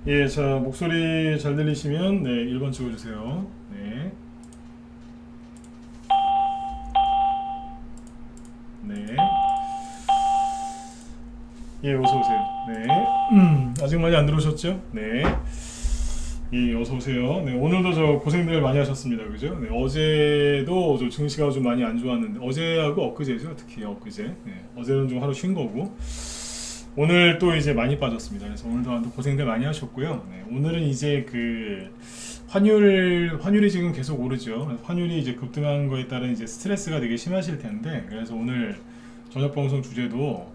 예, 자, 목소리 잘 들리시면, 네, 1번 찍어주세요. 네, 네, 예, 어서오세요. 네, 아직 많이 안 들어오셨죠? 네, 예, 어서오세요. 네, 오늘도 저 고생들 많이 하셨습니다. 그죠? 네, 어제도 저 증시가 좀 많이 안 좋았는데, 어제하고 엊그제죠? 특히 엊그제. 네, 어제는 좀 하루 쉰 거고, 오늘 또 이제 많이 빠졌습니다. 그래서 오늘도 고생들 많이 하셨고요. 네, 오늘은 이제 그 환율이 지금 계속 오르죠. 환율이 이제 급등한 거에 따른 이제 스트레스가 되게 심하실 텐데, 그래서 오늘 저녁 방송 주제도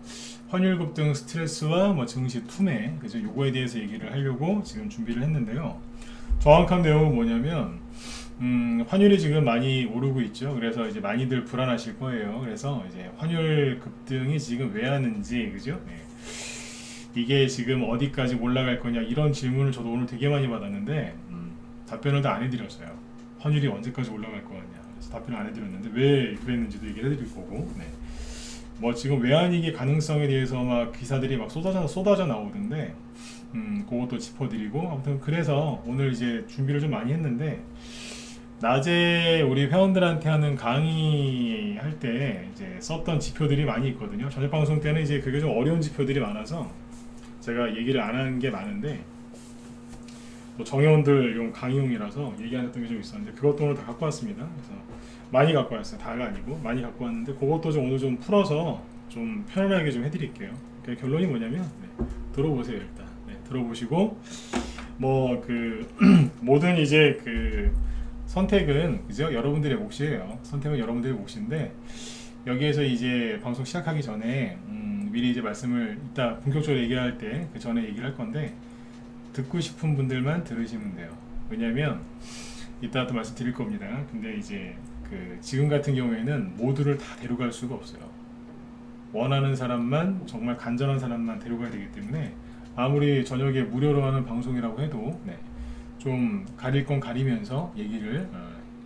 환율 급등 스트레스와 뭐 증시 투매, 그죠? 요거에 대해서 얘기를 하려고 지금 준비를 했는데요. 정확한 내용은 뭐냐면, 환율이 지금 많이 오르고 있죠. 그래서 이제 많이들 불안하실 거예요. 그래서 이제 환율 급등이 지금 왜 하는지, 그죠? 네. 이게 지금 어디까지 올라갈 거냐 이런 질문을 저도 오늘 되게 많이 받았는데 답변을 다 안 해드렸어요. 환율이 언제까지 올라갈 거냐. 그래서 답변을 안 해드렸는데 왜 그랬는지도 얘기를 해드릴 거고. 네. 뭐 지금 외환위기 가능성에 대해서 막 기사들이 막 쏟아져 나오던데 그것도 짚어드리고 아무튼 그래서 오늘 이제 준비를 좀 많이 했는데 낮에 우리 회원들한테 하는 강의할 때 이제 썼던 지표들이 많이 있거든요. 저녁 방송 때는 이제 그게 좀 어려운 지표들이 많아서 제가 얘기를 안 하는 게 많은데 뭐 정회원들용 강의용이라서 얘기 안 했던 게 좀 있었는데 그것도 오늘 다 갖고 왔습니다. 그래서 많이 갖고 왔어요. 다가 아니고 많이 갖고 왔는데 그것도 좀 오늘 좀 풀어서 좀 편안하게 좀 해드릴게요. 그 결론이 뭐냐면 들어보세요 일단. 들어보시고 뭐 그 모든 이제 그 선택은 그죠? 여러분들의 몫이에요. 선택은 여러분들의 몫인데 여기에서 이제 방송 시작하기 전에 미리 이제 말씀을 이따 본격적으로 얘기할 때 그 전에 얘기를 할 건데 듣고 싶은 분들만 들으시면 돼요. 왜냐면 이따 또 말씀드릴 겁니다. 근데 이제 그 지금 같은 경우에는 모두를 다 데려갈 수가 없어요. 원하는 사람만 정말 간절한 사람만 데려가야 되기 때문에 아무리 저녁에 무료로 하는 방송이라고 해도 좀 가릴 건 가리면서 얘기를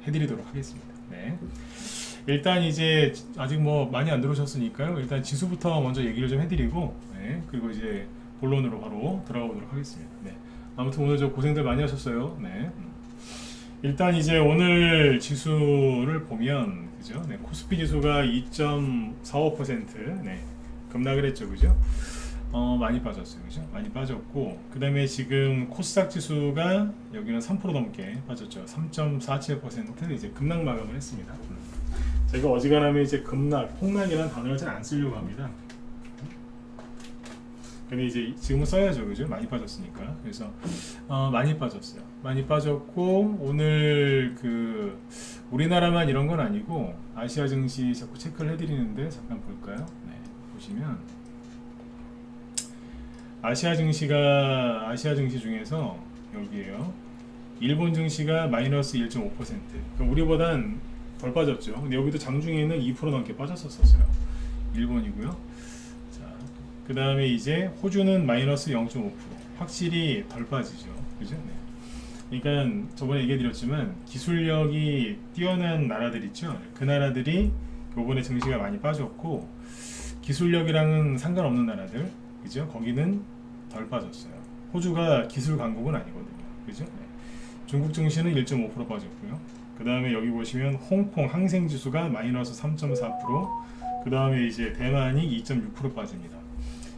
해드리도록 하겠습니다. 네. 일단 이제 아직 뭐 많이 안 들어오셨으니까요. 일단 지수부터 먼저 얘기를 좀 해드리고 그리고 이제 본론으로 바로 들어가보도록 하겠습니다. 네. 아무튼 오늘 저 고생들 많이 하셨어요. 네. 일단 이제 오늘 지수를 보면 그죠? 네. 코스피 지수가 2.45% 급락을 했죠. 그죠? 많이 빠졌어요. 그죠? 많이 빠졌고 그 다음에 지금 코스닥 지수가 여기는 3% 넘게 빠졌죠. 3.47% 이제 급락 마감을 했습니다. 제가 어지간하면 이제 급락, 폭락이라는 단어를 잘 안 쓰려고 합니다. 근데 이제 지금은 써야죠. 그죠? 많이 빠졌으니까. 그래서 많이 빠졌어요. 많이 빠졌고 오늘 그 우리나라만 이런 건 아니고 아시아 증시 자꾸 체크를 해드리는데 잠깐 볼까요? 네, 보시면 아시아 증시 중에서 여기에요. 일본 증시가 마이너스 1.5%. 그러니까 우리보단 덜 빠졌죠. 근데 여기도 장중에는 2% 넘게 빠졌었어요. 일본이고요. 자, 그 다음에 이제 호주는 마이너스 0.5%. 확실히 덜 빠지죠. 그죠? 네. 그러니까 저번에 얘기 드렸지만 기술력이 뛰어난 나라들 있죠. 그 나라들이 요번에 증시가 많이 빠졌고 기술력이랑은 상관없는 나라들 그죠? 거기는 덜 빠졌어요. 호주가 기술 강국은 아니거든요. 그죠? 네. 중국 증시는 1.5% 빠졌고요. 그 다음에 여기 보시면 홍콩 항생지수가 마이너스 3.4%, 그 다음에 이제 대만이 2.6% 빠집니다.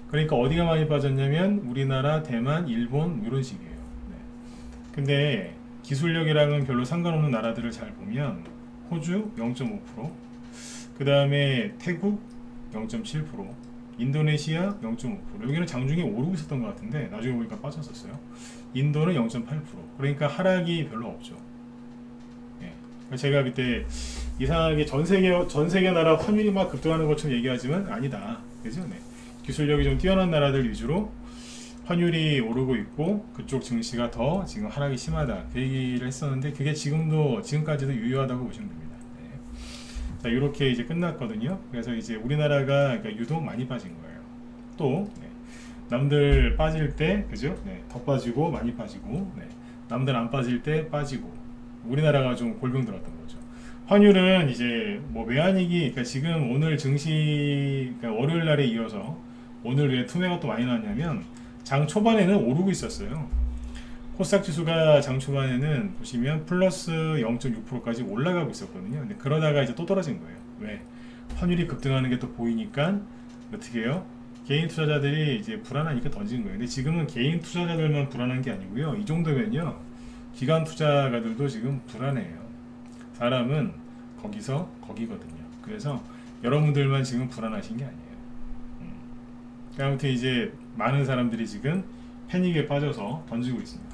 그러니까 어디가 많이 빠졌냐면 우리나라, 대만, 일본 이런 식이에요. 네. 근데 기술력이랑은 별로 상관없는 나라들을 잘 보면 호주 0.5%, 그 다음에 태국 0.7%, 인도네시아 0.5%. 여기는 장중에 오르고 있었던 것 같은데 나중에 보니까 빠졌었어요. 인도는 0.8%. 그러니까 하락이 별로 없죠. 예. 제가 그때 이상하게 전 세계 나라 환율이 막 급등하는 것처럼 얘기하지만 아니다. 그죠? 네. 기술력이 좀 뛰어난 나라들 위주로 환율이 오르고 있고 그쪽 증시가 더 지금 하락이 심하다. 그 얘기를 했었는데 그게 지금까지도 유효하다고 보시면 됩니다. 자, 이렇게 이제 끝났거든요. 그래서 이제 우리나라가 그러니까 유독 많이 빠진 거예요. 또 남들 빠질 때 그죠? 더 빠지고 많이 빠지고 남들 안 빠질 때 빠지고 우리나라가 좀 골병 들었던 거죠. 환율은 이제 뭐 외환위기 그러니까 지금 오늘 증시 그러니까 월요일 날에 이어서 오늘 왜 투매가 또 많이 나왔냐면 장 초반에는 오르고 있었어요. 코스닥 지수가 장 초반에는 보시면 플러스 0.6%까지 올라가고 있었거든요. 근데 그러다가 이제 또 떨어진 거예요. 왜? 환율이 급등하는 게 또 보이니까 어떻게 해요? 개인 투자자들이 이제 불안하니까 던진 거예요. 근데 지금은 개인 투자자들만 불안한 게 아니고요. 이 정도면요, 기관 투자가들도 지금 불안해요. 사람은 거기서 거기거든요. 그래서 여러분들만 지금 불안하신 게 아니에요. 아무튼 이제 많은 사람들이 지금 패닉에 빠져서 던지고 있습니다.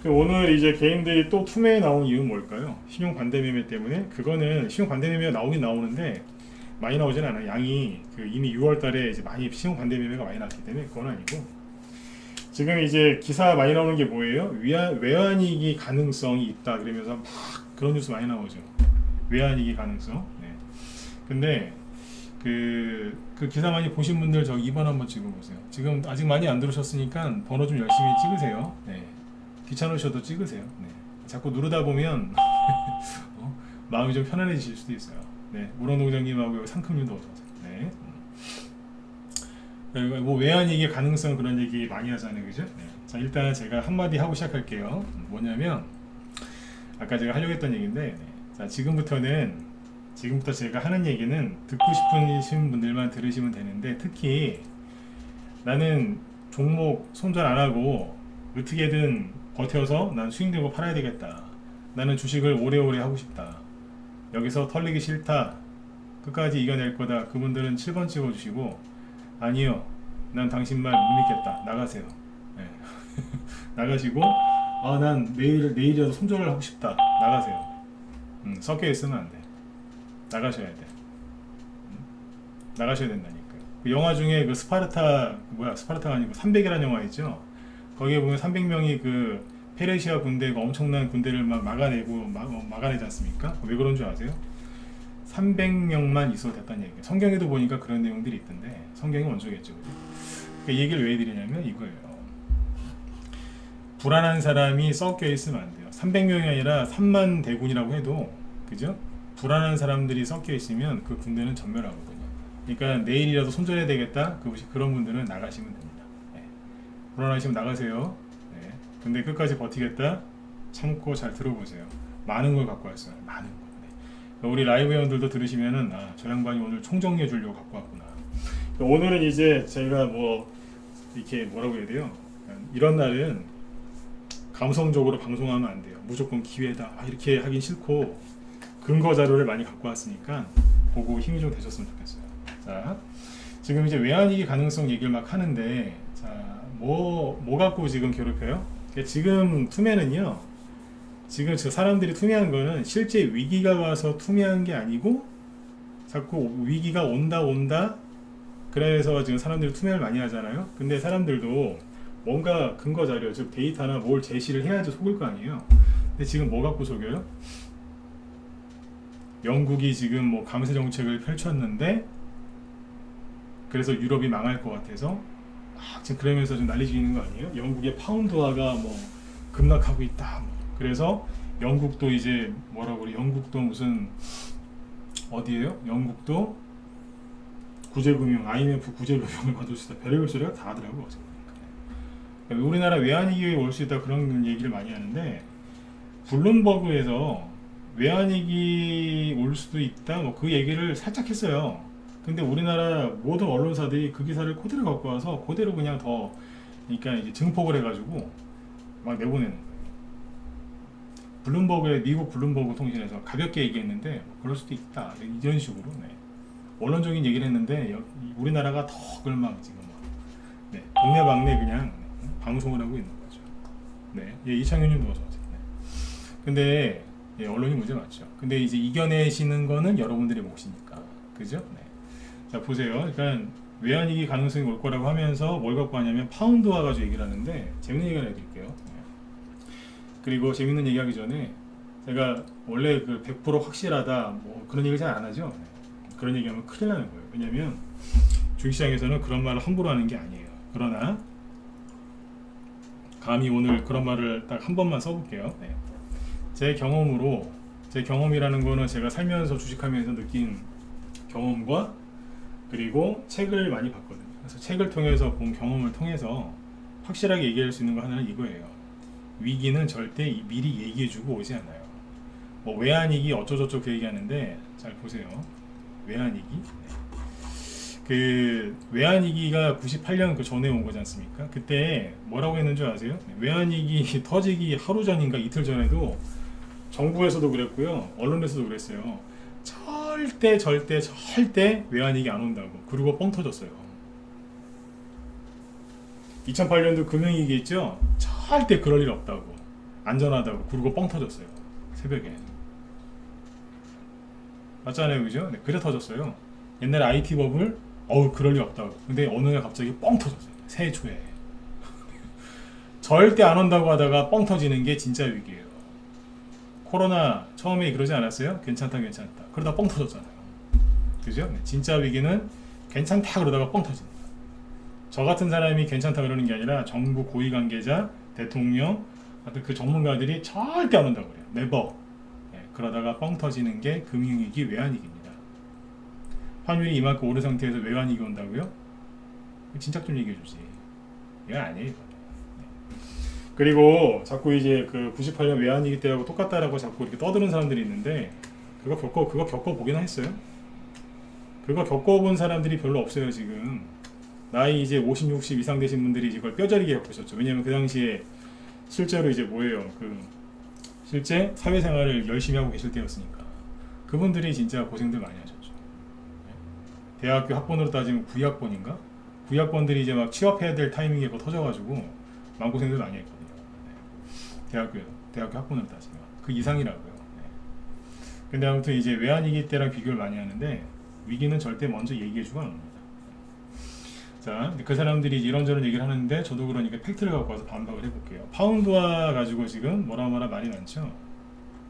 오늘 이제 개인들이 또 투매에 나온 이유는 뭘까요? 신용 반대 매매 때문에. 그거는 신용 반대 매매가 나오긴 나오는데 많이 나오진 않아요. 양이 이미 6월 달에 이제 많이 신용 반대 매매가 많이 났기 때문에 그건 아니고, 지금 이제 기사 많이 나오는 게 뭐예요? 외환위기 가능성이 있다 그러면서 막 그런 뉴스 많이 나오죠. 외환위기 가능성. 네. 근데 그 기사 많이 보신 분들 저 2번 한번 찍어보세요. 지금 아직 많이 안 들으셨으니까 번호 좀 열심히 찍으세요. 네. 귀찮으셔도 찍으세요. 네. 자꾸 누르다 보면 마음이 좀 편안해지실 수도 있어요. 네. 우렁농장님하고 상큼님도 어서오세요. 네. 뭐 외환위기 가능성 그런 얘기 많이 하잖아요, 그죠? 네. 자, 일단 제가 한마디 하고 시작할게요. 뭐냐면 아까 제가 하려고 했던 얘기인데, 네. 자, 지금부터 제가 하는 얘기는 듣고 싶으신 분들만 들으시면 되는데, 특히 나는 종목 손절 안 하고 어떻게든 버텨서 난 수익내고 팔아야 되겠다, 나는 주식을 오래오래 하고 싶다, 여기서 털리기 싫다, 끝까지 이겨낼 거다, 그분들은 7번 찍어주시고, 아니요, 난 당신 말 못 믿겠다, 나가세요. 네. 나가시고, 난 내일이라도 손절을 하고 싶다, 나가세요. 섞여 있으면 안 돼. 나가셔야 돼. 나가셔야 된다니까요. 그 영화 중에 그 스파르타가 아니고 300이라는 영화 있죠. 거기에 보면 300명이 그 페르시아 군대, 그 엄청난 군대를 막 막아내지 않습니까? 왜 그런 줄 아세요? 300명만 있어도 됐다는 얘기예요. 성경에도 보니까 그런 내용들이 있던데, 성경이 원조겠죠. 그 얘기를 왜 드리냐면 이거예요. 불안한 사람이 섞여 있으면 안 돼요. 300명이 아니라 3만 대군이라고 해도, 그죠? 불안한 사람들이 섞여 있으면 그 군대는 전멸하거든요. 그러니까 내일이라도 손절해야 되겠다, 그런 분들은 나가시면 됩니다. 네. 불안하시면 나가세요. 네. 근데 끝까지 버티겠다, 참고 잘 들어보세요. 많은 걸 갖고 왔어요. 많은 거. 네. 우리 라이브 회원들도 들으시면은, 저 양반이 오늘 총정리해 주려고 갖고 왔구나. 오늘은 이제 제가 이렇게 뭐라고 해야 돼요? 이런 날은 감성적으로 방송하면 안 돼요. 무조건 기회다, 이렇게 하긴 싫고, 근거 자료를 많이 갖고 왔으니까 보고 힘이 좀 되셨으면 좋겠어요. 자, 지금 이제 외환위기 가능성 얘기를 막 하는데, 자, 뭐 갖고 지금 괴롭혀요? 지금 투매는요, 지금 사람들이 투매한 거는 실제 위기가 와서 투매한 게 아니고, 자꾸 위기가 온다 그래서 지금 사람들이 투매를 많이 하잖아요. 근데 사람들도 뭔가 근거 자료, 즉 데이터나 뭘 제시를 해야지 속을 거 아니에요. 근데 지금 뭐 갖고 속여요? 영국이 지금 감세 정책을 펼쳤는데, 그래서 유럽이 망할 것 같아서 지금 그러면서 좀 난리지는 거 아니에요? 영국의 파운드화가 급락하고 있다. 그래서 영국도 이제 영국도 무슨 어디에요? 영국도 구제금융, IMF 구제금융을 받을 수 있다, 별의별 소리가 다 하더라고. 우리나라 외환위기에 올 수 있다, 그런 얘기를 많이 하는데, 블룸버그에서 외환위기 올 수도 있다, 그 얘기를 살짝 했어요. 근데 우리나라 모든 언론사들이 그 기사를 그대로 갖고 와서 그대로 그냥 그러니까 이제 증폭을 해가지고 막 내보내는 거예요. 미국 블룸버그 통신에서 가볍게 얘기했는데 그럴 수도 있다, 이런 식으로. 네. 원론적인 얘기를 했는데 우리나라가 더 그걸 지금 동네방네 그냥 방송을 하고 있는 거죠. 네, 이창윤님도 어서 오세요. 네. 근데 언론이 문제 맞죠. 근데 이제 이겨내시는 거는 여러분들의 몫이니까, 그죠? 네. 자, 보세요. 그러니까 외환위기 가능성이 올 거라고 하면서 뭘 갖고 하냐면 파운드화 가지고 얘기를 하는데, 재밌는 얘기 하나 해드릴게요. 네. 그리고 재밌는 얘기 하기 전에, 제가 원래 100% 확실하다 그런 얘기 잘 안 하죠. 네. 그런 얘기하면 큰일 나는 거예요. 왜냐면 주식시장에서는 그런 말을 함부로 하는 게 아니에요. 그러나 감히 오늘 그런 말을 딱 한 번만 써볼게요. 네. 제 경험이라는 거는 제가 살면서 주식하면서 느낀 경험과, 그리고 책을 많이 봤거든요. 그래서 책을 통해서 본 경험을 통해서 확실하게 얘기할 수 있는 거 하나는 이거예요. 위기는 절대 미리 얘기해주고 오지 않아요. 뭐 외환위기 어쩌저쩌 그 얘기하는데 잘 보세요. 외환위기. 그 외환위기가 98년 그 전에 온 거지 않습니까? 그때 뭐라고 했는 줄 아세요? 외환위기 터지기 하루 전인가 이틀 전에도 정부에서도 그랬고요, 언론에서도 그랬어요. 절대 외환위기 안 온다고. 그리고 뻥 터졌어요. 2008년도 금융위기 있죠? 절대 그럴 일 없다고, 안전하다고. 그리고 뻥 터졌어요. 새벽에. 맞잖아요, 그죠? 네, 그래 터졌어요. 옛날에 IT 버블, 그럴 일 없다고. 근데 어느 날 갑자기 뻥 터졌어요. 새해 초에. 절대 안 온다고 하다가 뻥 터지는 게 진짜 위기예요. 코로나 처음에 그러지 않았어요? 괜찮다. 그러다 뻥 터졌잖아요. 그죠? 네, 진짜 위기는 괜찮다 그러다가 뻥 터진다. 저 같은 사람이 괜찮다 그러는 게 아니라 정부 고위 관계자, 대통령, 하여튼 그 전문가들이 절대 안 온다고 그래요. 네버. 네, 그러다가 뻥 터지는 게 금융위기, 외환위기입니다. 환율이 이만큼 오른 상태에서 외환위기 온다고요? 진작 좀 얘기해주지. 이거 아니에요. 그리고 자꾸 이제 그 98년 외환위기 때하고 똑같다라고 자꾸 이렇게 떠드는 사람들이 있는데, 그거 겪어보긴 했어요. 그거 겪어본 사람들이 별로 없어요. 지금 나이 이제 50, 60 이상 되신 분들이 이걸 뼈저리게 겪으셨죠. 왜냐면 그 당시에 실제로 이제 뭐예요, 그 실제 사회생활을 열심히 하고 계실 때였으니까. 그분들이 진짜 고생들 많이 하셨죠. 대학교 학번으로 따지면 9학번인가? 9학번들이 이제 막 취업해야 될 타이밍에 그거 터져가지고 마음고생들 많이 했거든요. 대학교 학번으로 따지면 그 이상이라고요. 근데 아무튼 이제 외환위기 때랑 비교를 많이 하는데, 위기는 절대 먼저 얘기해주고 안 옵니다. 자, 그 사람들이 이런저런 얘기를 하는데 저도 그러니까 팩트를 갖고 와서 반박을 해볼게요. 파운드화 가지고 지금 뭐라 말이 많죠.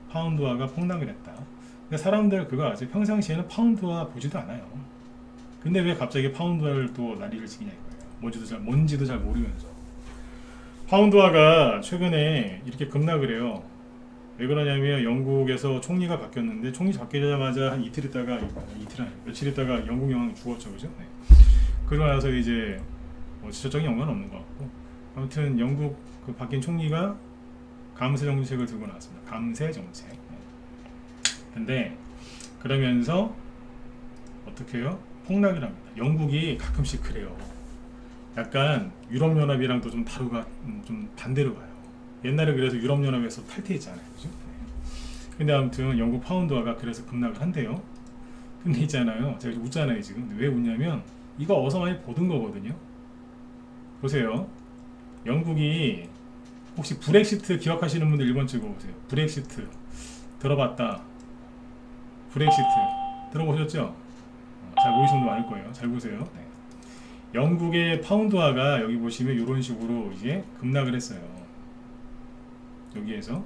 파운드화가 폭락을 했다. 근데 사람들 그거 아세요? 평상시에는 파운드화 보지도 않아요. 근데 왜 갑자기 파운드화를 또 난리를 치냐 이거예요. 뭔지도 잘 모르면서. 파운드화가 최근에 이렇게 급락을 해요. 왜 그러냐면 영국에서 총리가 바뀌었는데, 총리 바뀌자마자 한 이틀 있다가, 며칠 있다가 영국 영향이 죽었죠, 그죠? 네. 그러고 나서 이제 뭐 지적인 연관은 없는 것 같고, 아무튼 영국 그 바뀐 총리가 감세 정책을 들고 나왔습니다. 감세 정책. 근데 그러면서 어떻게 해요? 폭락을 합니다. 영국이 가끔씩 그래요. 약간 유럽연합이랑도 좀 다루가 좀 반대로 가요. 옛날에 그래서 유럽연합에서 탈퇴했잖아요, 그죠? 근데 아무튼 영국 파운드화가 그래서 급락을 한대요. 근데 있잖아요, 제가 웃잖아요 지금. 왜 웃냐면 이거 어서 많이 보던 거거든요. 보세요. 영국이, 혹시 브렉시트 기억하시는 분들 1번 찍어보세요. 브렉시트 들어봤다. 브렉시트 들어보셨죠? 잘 모르시는 분들 많을 거예요. 잘 보세요. 네. 영국의 파운드화가 여기 보시면 이런 식으로 이제 급락을 했어요. 여기에서.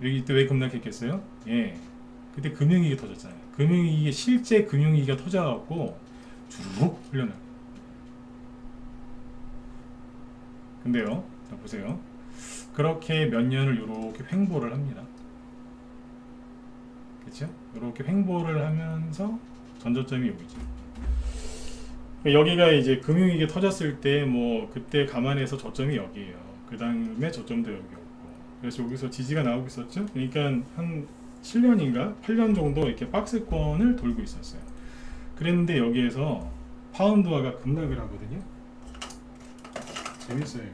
여기 또 왜 급락했겠어요? 예, 그때 금융위기 터졌잖아요. 금융위기, 실제 금융위기가 터져갖고 주룩 흘려나요. 근데요, 자 보세요. 그렇게 몇 년을 이렇게 횡보를 합니다. 그렇죠? 이렇게 횡보를 하면서 전저점이 여기죠. 여기가 이제 금융위기 터졌을 때 뭐 그때 감안해서 저점이 여기에요. 그 다음에 저점도 여기였고, 그래서 여기서 지지가 나오고 있었죠. 그러니까 한 7년인가 8년 정도 이렇게 박스권을 돌고 있었어요. 그랬는데 여기에서 파운드화가 급락을 하거든요. 재밌어요 이거.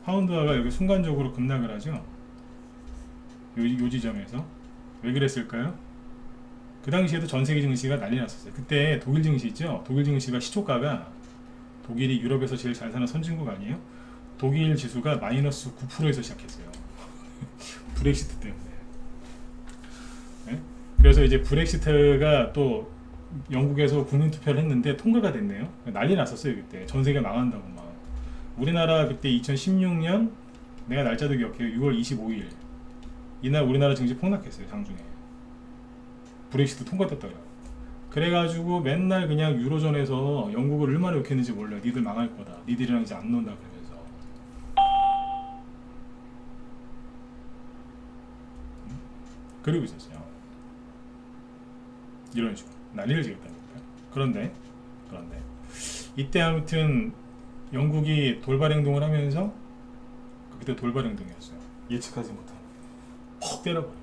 파운드화가 여기 순간적으로 급락을 하죠. 요 지점에서. 왜 그랬을까요? 그 당시에도 전세계 증시가 난리 났었어요. 그때 독일 증시 있죠? 독일 증시가 시초가가, 독일이 유럽에서 제일 잘 사는 선진국 아니에요? 독일 지수가 마이너스 9%에서 시작했어요. 브렉시트 때문에. 네? 그래서 이제 브렉시트가 또 영국에서 국민투표를 했는데 통과가 됐네요. 난리 났었어요 그때. 전세계 망한다고 막. 우리나라 그때 2016년, 내가 날짜도 기억해요. 6월 25일 이날 우리나라 증시 폭락했어요. 장중에 브렉시트 통과됐다고요. 그래가지고 맨날 그냥 유로존에서 영국을 얼마나 욕했는지 몰라요. 니들 망할 거다, 니들이랑 이제 안 논다 그러면서. 그러고 있었어요. 이런 식으로 난리를 지었다니까요. 그런데 이때 아무튼 영국이 돌발 행동을 하면서 그때 돌발 행동이었어요. 예측하지 못한 퍽 때려버려.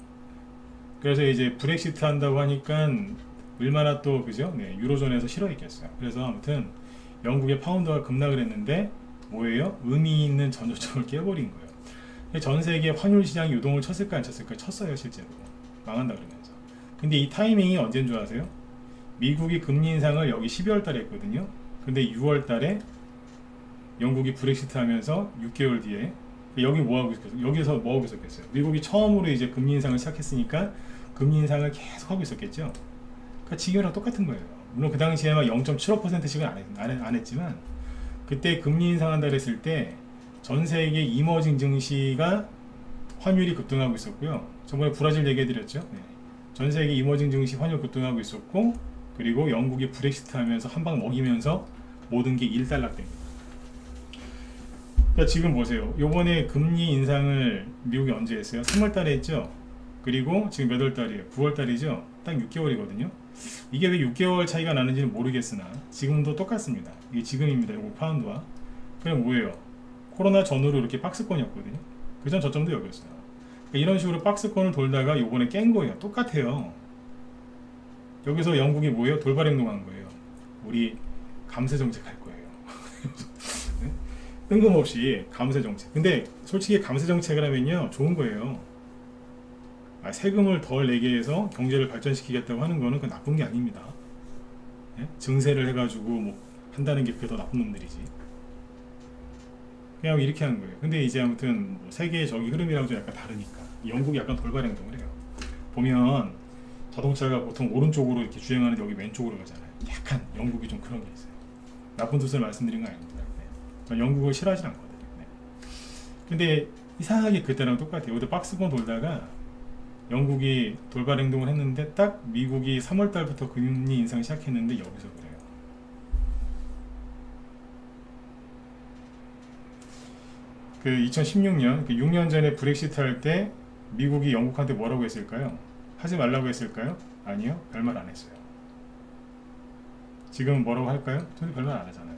그래서 이제 브렉시트 한다고 하니까 얼마나 또 그죠? 네, 유로존에서 싫어했겠어요. 그래서 아무튼 영국의 파운드가 급락을 했는데 뭐예요? 의미 있는 전조점을 깨버린 거예요. 전 세계 환율 시장 유동을 쳤을까 안 쳤을까? 쳤어요 실제로. 망한다 그러면서. 근데 이 타이밍이 언제인 줄 아세요? 미국이 금리 인상을 여기 12월 달에 했거든요. 근데 6월 달에 영국이 브렉시트 하면서 6개월 뒤에 여기 뭐하고 있었겠어요? 여기서 뭐하고 있었겠어요? 미국이 처음으로 이제 금리 인상을 시작했으니까 금리 인상을 계속 하고 있었겠죠. 그러니까 지금이랑 똑같은 거예요. 물론 그 당시에 막 0.75%씩은 안 했지만 그때 금리 인상한다 그랬을 때 전 세계 이머징 증시가 환율이 급등하고 있었고요. 저번에 브라질 얘기해드렸죠. 네. 전 세계 이머징 증시 환율 급등하고 있었고 그리고 영국이 브렉시트 하면서 한 방 먹이면서 모든 게 일단락됩니다. 그러니까 지금 보세요. 요번에 금리 인상을 미국이 언제 했어요? 3월 달에 했죠. 그리고 지금 몇 월 달이에요? 9월 달이죠. 딱 6개월이거든요. 이게 왜 6개월 차이가 나는지는 모르겠으나 지금도 똑같습니다. 이게 지금입니다. 요거 파운드와. 그냥 뭐예요? 코로나 전후로 이렇게 박스권이었거든요. 그전 저점도 여기였어요. 그러니까 이런 식으로 박스권을 돌다가 요번에 깬 거예요. 똑같아요. 여기서 영국이 뭐예요? 돌발 행동한 거예요. 우리 감세 정책 할 거예요. 네? 뜬금없이 감세 정책. 근데 솔직히 감세 정책을 하면요 좋은 거예요. 세금을 덜 내게 해서 경제를 발전시키겠다고 하는 거는 그건 나쁜 게 아닙니다. 네? 증세를 해가지고 뭐 한다는 게 그게 더 나쁜 놈들이지. 그냥 이렇게 하는 거예요. 근데 이제 아무튼 뭐 세계의 저기 흐름이랑 좀 약간 다르니까 영국이 약간 돌발 행동을 해요. 보면 자동차가 보통 오른쪽으로 이렇게 주행하는데 여기 왼쪽으로 가잖아요. 약간 영국이 좀 그런 게 있어요. 나쁜 뜻을 말씀드린 거 아닙니다. 네. 영국을 싫어하진 않거든요. 네. 근데 이상하게 그때랑 똑같아요. 여기도 박스권 돌다가 영국이 돌발 행동을 했는데 딱 미국이 3월 달부터 금리 인상 시작했는데 여기서 그래요. 그 2016년, 그 6년 전에 브렉시트 할 때 미국이 영국한테 뭐라고 했을까요? 하지 말라고 했을까요? 아니요, 별말 안 했어요. 지금 뭐라고 할까요? 저도 별말 안 하잖아요.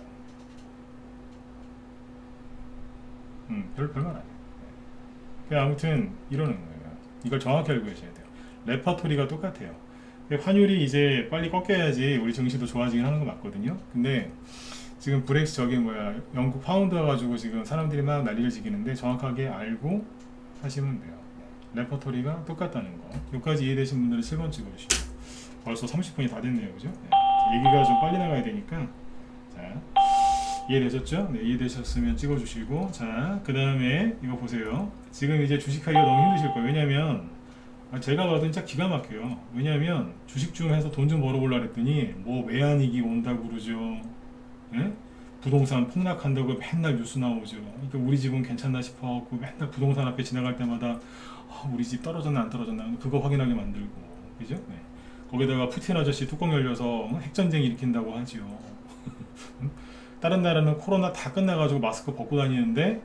별말 안 해요. 네. 아무튼 이러는 거예요. 이걸 정확히 알고 계셔야 돼요. 레퍼토리가 똑같아요. 환율이 이제 빨리 꺾여야지 우리 증시도 좋아지긴 하는 거 맞거든요. 근데 지금 브렉시 저기 뭐야 영국 파운드 가지고 지금 사람들이 막 난리를 지기는데 정확하게 알고 하시면 돼요. 레퍼토리가 똑같다는 거. 여기까지 이해되신 분들은 7번 찍어주시고. 벌써 30분이 다 됐네요, 그죠? 네. 얘기가 좀 빨리 나가야 되니까. 자, 이해되셨죠? 네, 이해되셨으면 찍어주시고. 자, 그 다음에 이거 보세요. 지금 이제 주식하기가 너무 힘드실 거예요. 왜냐면 제가 봐도 진짜 기가 막혀요. 왜냐면 주식 좀 해서 돈 좀 벌어보려고 했더니 뭐 외환위기 온다고 그러죠. 예? 부동산 폭락한다고 맨날 뉴스 나오죠. 그러니까 우리 집은 괜찮나 싶어갖고 맨날 부동산 앞에 지나갈 때마다 우리 집 떨어졌나 안 떨어졌나 그거 확인하게 만들고, 그죠? 네. 거기다가 푸틴 아저씨 뚜껑 열려서 핵전쟁 일으킨다고 하죠. 다른 나라는 코로나 다 끝나가지고 마스크 벗고 다니는데,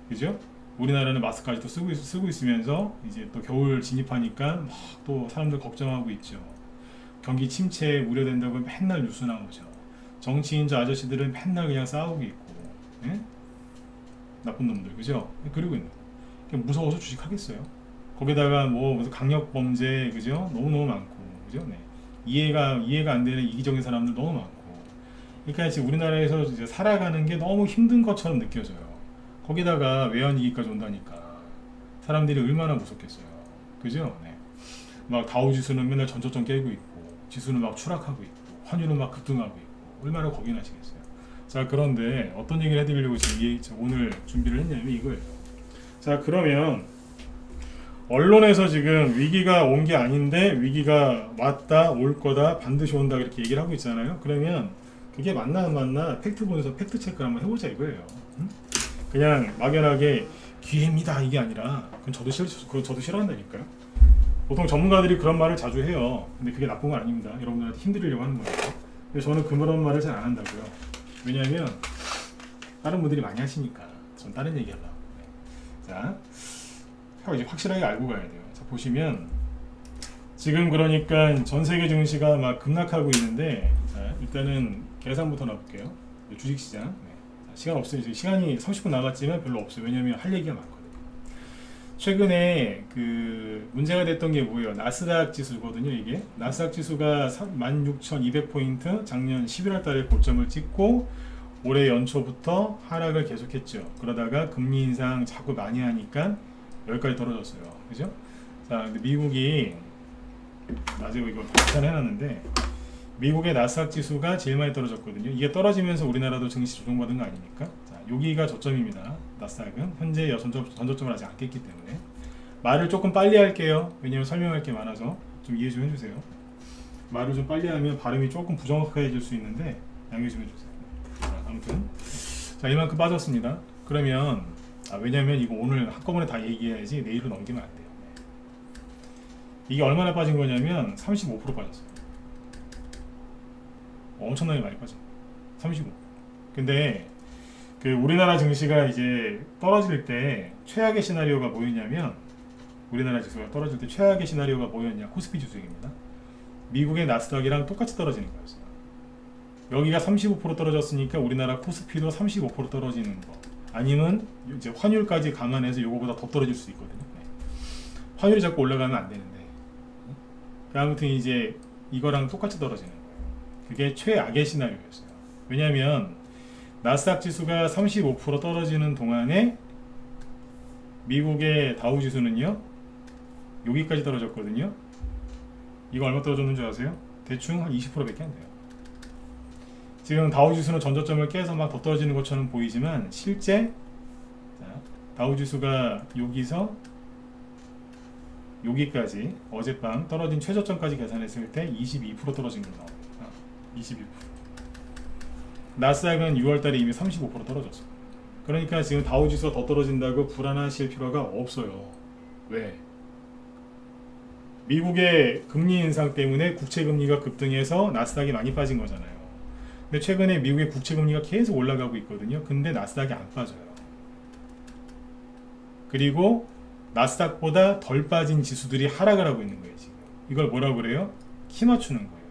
그죠? 우리나라는 마스크 아직도 쓰고 있으면서 이제 또 겨울 진입하니까 막 또 사람들 걱정하고 있죠. 경기 침체 우려된다고 맨날 뉴스 나오죠. 정치인 저 아저씨들은 맨날 그냥 싸우고 있고, 예? 나쁜 놈들, 그죠? 그러고 있는 거. 무서워서 주식하겠어요? 거기다가 뭐 무슨 강력 범죄, 그죠? 너무너무 많고, 그죠? 네. 이해가 안 되는 이기적인 사람들 너무 많고. 그러니까 지금 우리나라에서 이제 살아가는 게 너무 힘든 것처럼 느껴져요. 거기다가 외환위기까지 온다니까 사람들이 얼마나 무섭겠어요, 그죠? 네. 막 다우지수는 맨날 전저점 깨고 있고, 지수는 막 추락하고 있고, 환율은 막 급등하고 있고. 얼마나 겁이 나시겠어요. 자, 그런데 어떤 얘기를 해드리려고 지금 오늘 준비를 했냐면 이거예요. 자, 그러면 언론에서 지금 위기가 온 게 아닌데 위기가 왔다, 올 거다, 반드시 온다 이렇게 얘기를 하고 있잖아요. 그러면 그게 맞나 안 맞나 팩트 보면서 팩트 체크를 한번 해보자 이거예요. 그냥 막연하게 기회입니다 이게 아니라 그건 저도 싫어한다니까요. 보통 전문가들이 그런 말을 자주 해요. 근데 그게 나쁜 건 아닙니다. 여러분들한테 힘들으려고 하는 거예요. 근데 저는 그런 말을 잘 안 한다고요. 왜냐하면 다른 분들이 많이 하시니까 전 다른 얘기 하려고. 자, 이제 확실하게 알고 가야 돼요. 자, 보시면 지금 그러니까 전 세계 증시가 막 급락하고 있는데, 자, 일단은 계산부터 나볼게요. 주식시장. 네. 자, 시간 없어요. 지금 시간이 30분 남았지만 별로 없어요. 왜냐하면 할 얘기가 많거든요. 최근에 그 문제가 됐던 게 뭐예요? 나스닥 지수거든요. 이게 나스닥 지수가 16,200포인트 작년 11월 달에 고점을 찍고 올해 연초부터 하락을 계속했죠. 그러다가 금리 인상 자꾸 많이 하니까 여기까지 떨어졌어요. 그죠? 자, 근데 미국이 낮에 이거 계산해놨는데 미국의 나스닥 지수가 제일 많이 떨어졌거든요. 이게 떨어지면서 우리나라도 증시 조정받은 거 아닙니까? 자, 여기가 저점입니다. 나스닥은 현재 전저점을 아직 안 깼기 때문에 말을 조금 빨리 할게요. 왜냐면 설명할 게 많아서 좀 이해 좀 해주세요. 말을 좀 빨리 하면 발음이 조금 부정확해질 수 있는데 양해 좀 해주세요. 자, 아무튼 자, 이만큼 빠졌습니다. 그러면 왜냐면 이거 오늘 한꺼번에 다 얘기해야지 내일로 넘기면 안 돼요. 이게 얼마나 빠진 거냐면 35% 빠졌어요. 엄청나게 많이 빠져. 35. 근데 그 우리나라 증시가 이제 떨어질 때 최악의 시나리오가 뭐였냐면 우리나라 지수가 떨어질 때 최악의 시나리오가 뭐였냐? 코스피 지수입니다. 미국의 나스닥이랑 똑같이 떨어지는 거였어요. 여기가 35% 떨어졌으니까 우리나라 코스피도 35% 떨어지는 거. 아니면 이제 환율까지 감안해서 요거보다 더 떨어질 수 있거든요. 네. 환율이 자꾸 올라가면 안 되는데. 아무튼 이제 이거랑 똑같이 떨어지는 거예요. 그게 최악의 시나리오였어요. 왜냐하면 나스닥 지수가 35% 떨어지는 동안에 미국의 다우 지수는요 여기까지 떨어졌거든요. 이거 얼마 떨어졌는 줄 아세요? 대충 한 20% 밖에 안 돼요. 지금 다우 지수는 전저점을 깨서 막 더 떨어지는 것처럼 보이지만 실제 다우 지수가 여기서 여기까지 어젯밤 떨어진 최저점까지 계산했을 때 22% 떨어진 걸로 나옵니다. 22%. 나스닥은 6월달에 이미 35% 떨어졌어요. 그러니까 지금 다우지수가 더 떨어진다고 불안하실 필요가 없어요. 왜? 미국의 금리 인상 때문에 국채금리가 급등해서 나스닥이 많이 빠진 거잖아요. 근데 최근에 미국의 국채금리가 계속 올라가고 있거든요. 근데 나스닥이 안 빠져요. 그리고 나스닥보다 덜 빠진 지수들이 하락을 하고 있는 거예요. 지금 이걸 뭐라고 그래요? 키 맞추는 거예요.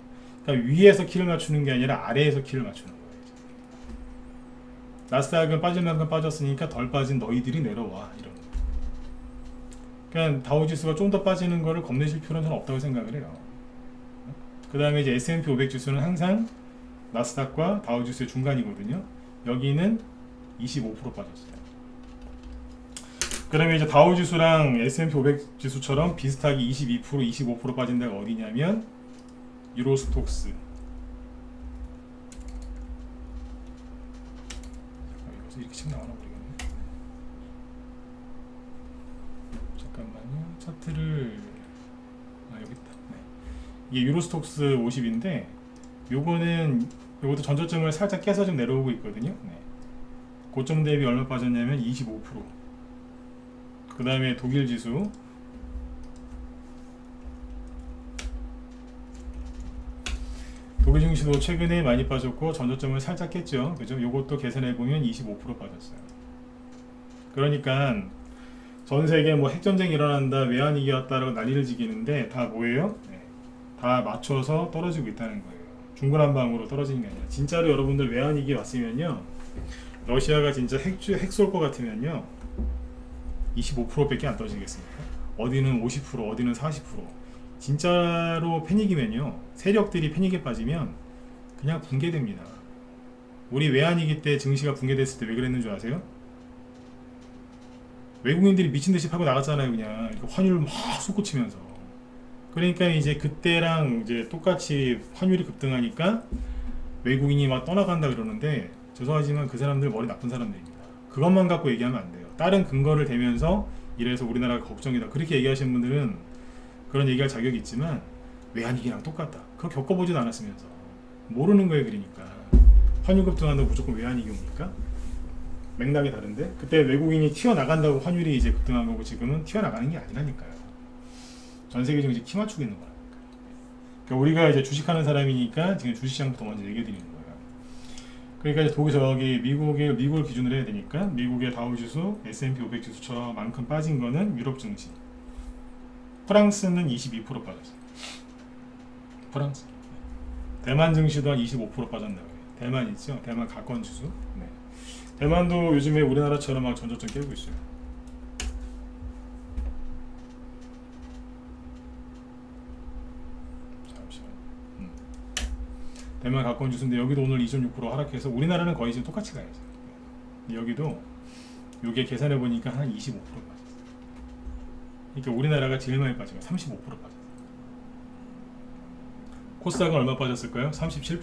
그러니까 위에서 키를 맞추는 게 아니라 아래에서 키를 맞추는 거예요. 나스닥은 빠질 만큼 빠졌으니까 덜 빠진 너희들이 내려와 이런 거예요. 그러니까 다우지수가 좀 더 빠지는 거를 겁내실 필요는 저는 없다고 생각을 해요. 그 다음에 이제 S&P 500 지수는 항상 나스닥과 다우지수의 중간이거든요. 여기는 25% 빠졌어요. 그러면 이제 다우지수랑 S&P 500 지수처럼 비슷하게 22%, 25% 빠진 데가 어디냐면 유로스톡스. 여기서 이렇게 씩 나오나 모르겠네. 잠깐만요. 차트를 여기 있다. 네. 이게 유로스톡스 50인데 요것도 전저점을 살짝 깨서 좀 내려오고 있거든요. 네. 고점 대비 얼마 빠졌냐면 25%. 그 다음에 독일 지수 독일 증시도 최근에 많이 빠졌고 전저점을 살짝 깼죠. 그죠? 요것도 계산해보면 25% 빠졌어요. 그러니까 전세계 뭐 핵전쟁이 일어난다, 외환위기 왔다라고 난리를 지기는데 다 뭐예요? 네. 다 맞춰서 떨어지고 있다는 거예요. 중구난방으로 떨어지는 게 아니라 진짜로 여러분들 외환위기 왔으면요 러시아가 진짜 핵 쏠 것 같으면요 25%밖에 안 떨어지겠습니까? 어디는 50%, 어디는 40%. 진짜로 패닉이면요 세력들이 패닉에 빠지면 그냥 붕괴됩니다. 우리 외환위기 때 증시가 붕괴됐을 때 왜 그랬는 줄 아세요? 외국인들이 미친듯이 파고 나갔잖아요. 그냥 환율 막 솟구치면서. 그러니까 이제 그때랑 이제 똑같이 환율이 급등하니까 외국인이 막 떠나간다 그러는데 죄송하지만 그 사람들 머리 나쁜 사람들입니다. 그것만 갖고 얘기하면 안 돼요. 다른 근거를 대면서 이래서 우리나라가 걱정이다 그렇게 얘기하시는 분들은 그런 얘기할 자격이 있지만 외환위기랑 똑같다. 그거 겪어보지도 않았으면서 모르는 거예요. 그러니까 환율 급등한다고 무조건 외환위기 옵니까? 맥락이 다른데 그때 외국인이 튀어나간다고 환율이 이제 급등한 거고 지금은 튀어나가는 게 아니라니까요. 전세계 증시 키 맞추고 있는 거라니까. 그러니까 우리가 이제 주식하는 사람이니까 지금 주식시장부터 먼저 얘기해 드리는 거예요. 그러니까 이제 저기 미국을 기준으로 해야 되니까 미국의 다우지수, S&P 500 지수처럼 만큼 빠진 거는 유럽 증시. 프랑스는 22% 빠졌어요. 프랑스. 대만 증시도 한 25% 빠졌나요? 대만 있죠? 대만 가권 지수. 네. 대만도 요즘에 우리나라처럼 막 전저점 깨고 있어요. 대만 가까운 지수인데 여기도 오늘 2.6% 하락해서 우리나라는 거의 지금 똑같이 가야죠. 여기도 요게 계산해 보니까 한 25% 빠졌어요. 그러니까 우리나라가 제일 많이 빠진 거예요. 35% 빠졌어요. 코스닥은 얼마 빠졌을까요? 37%.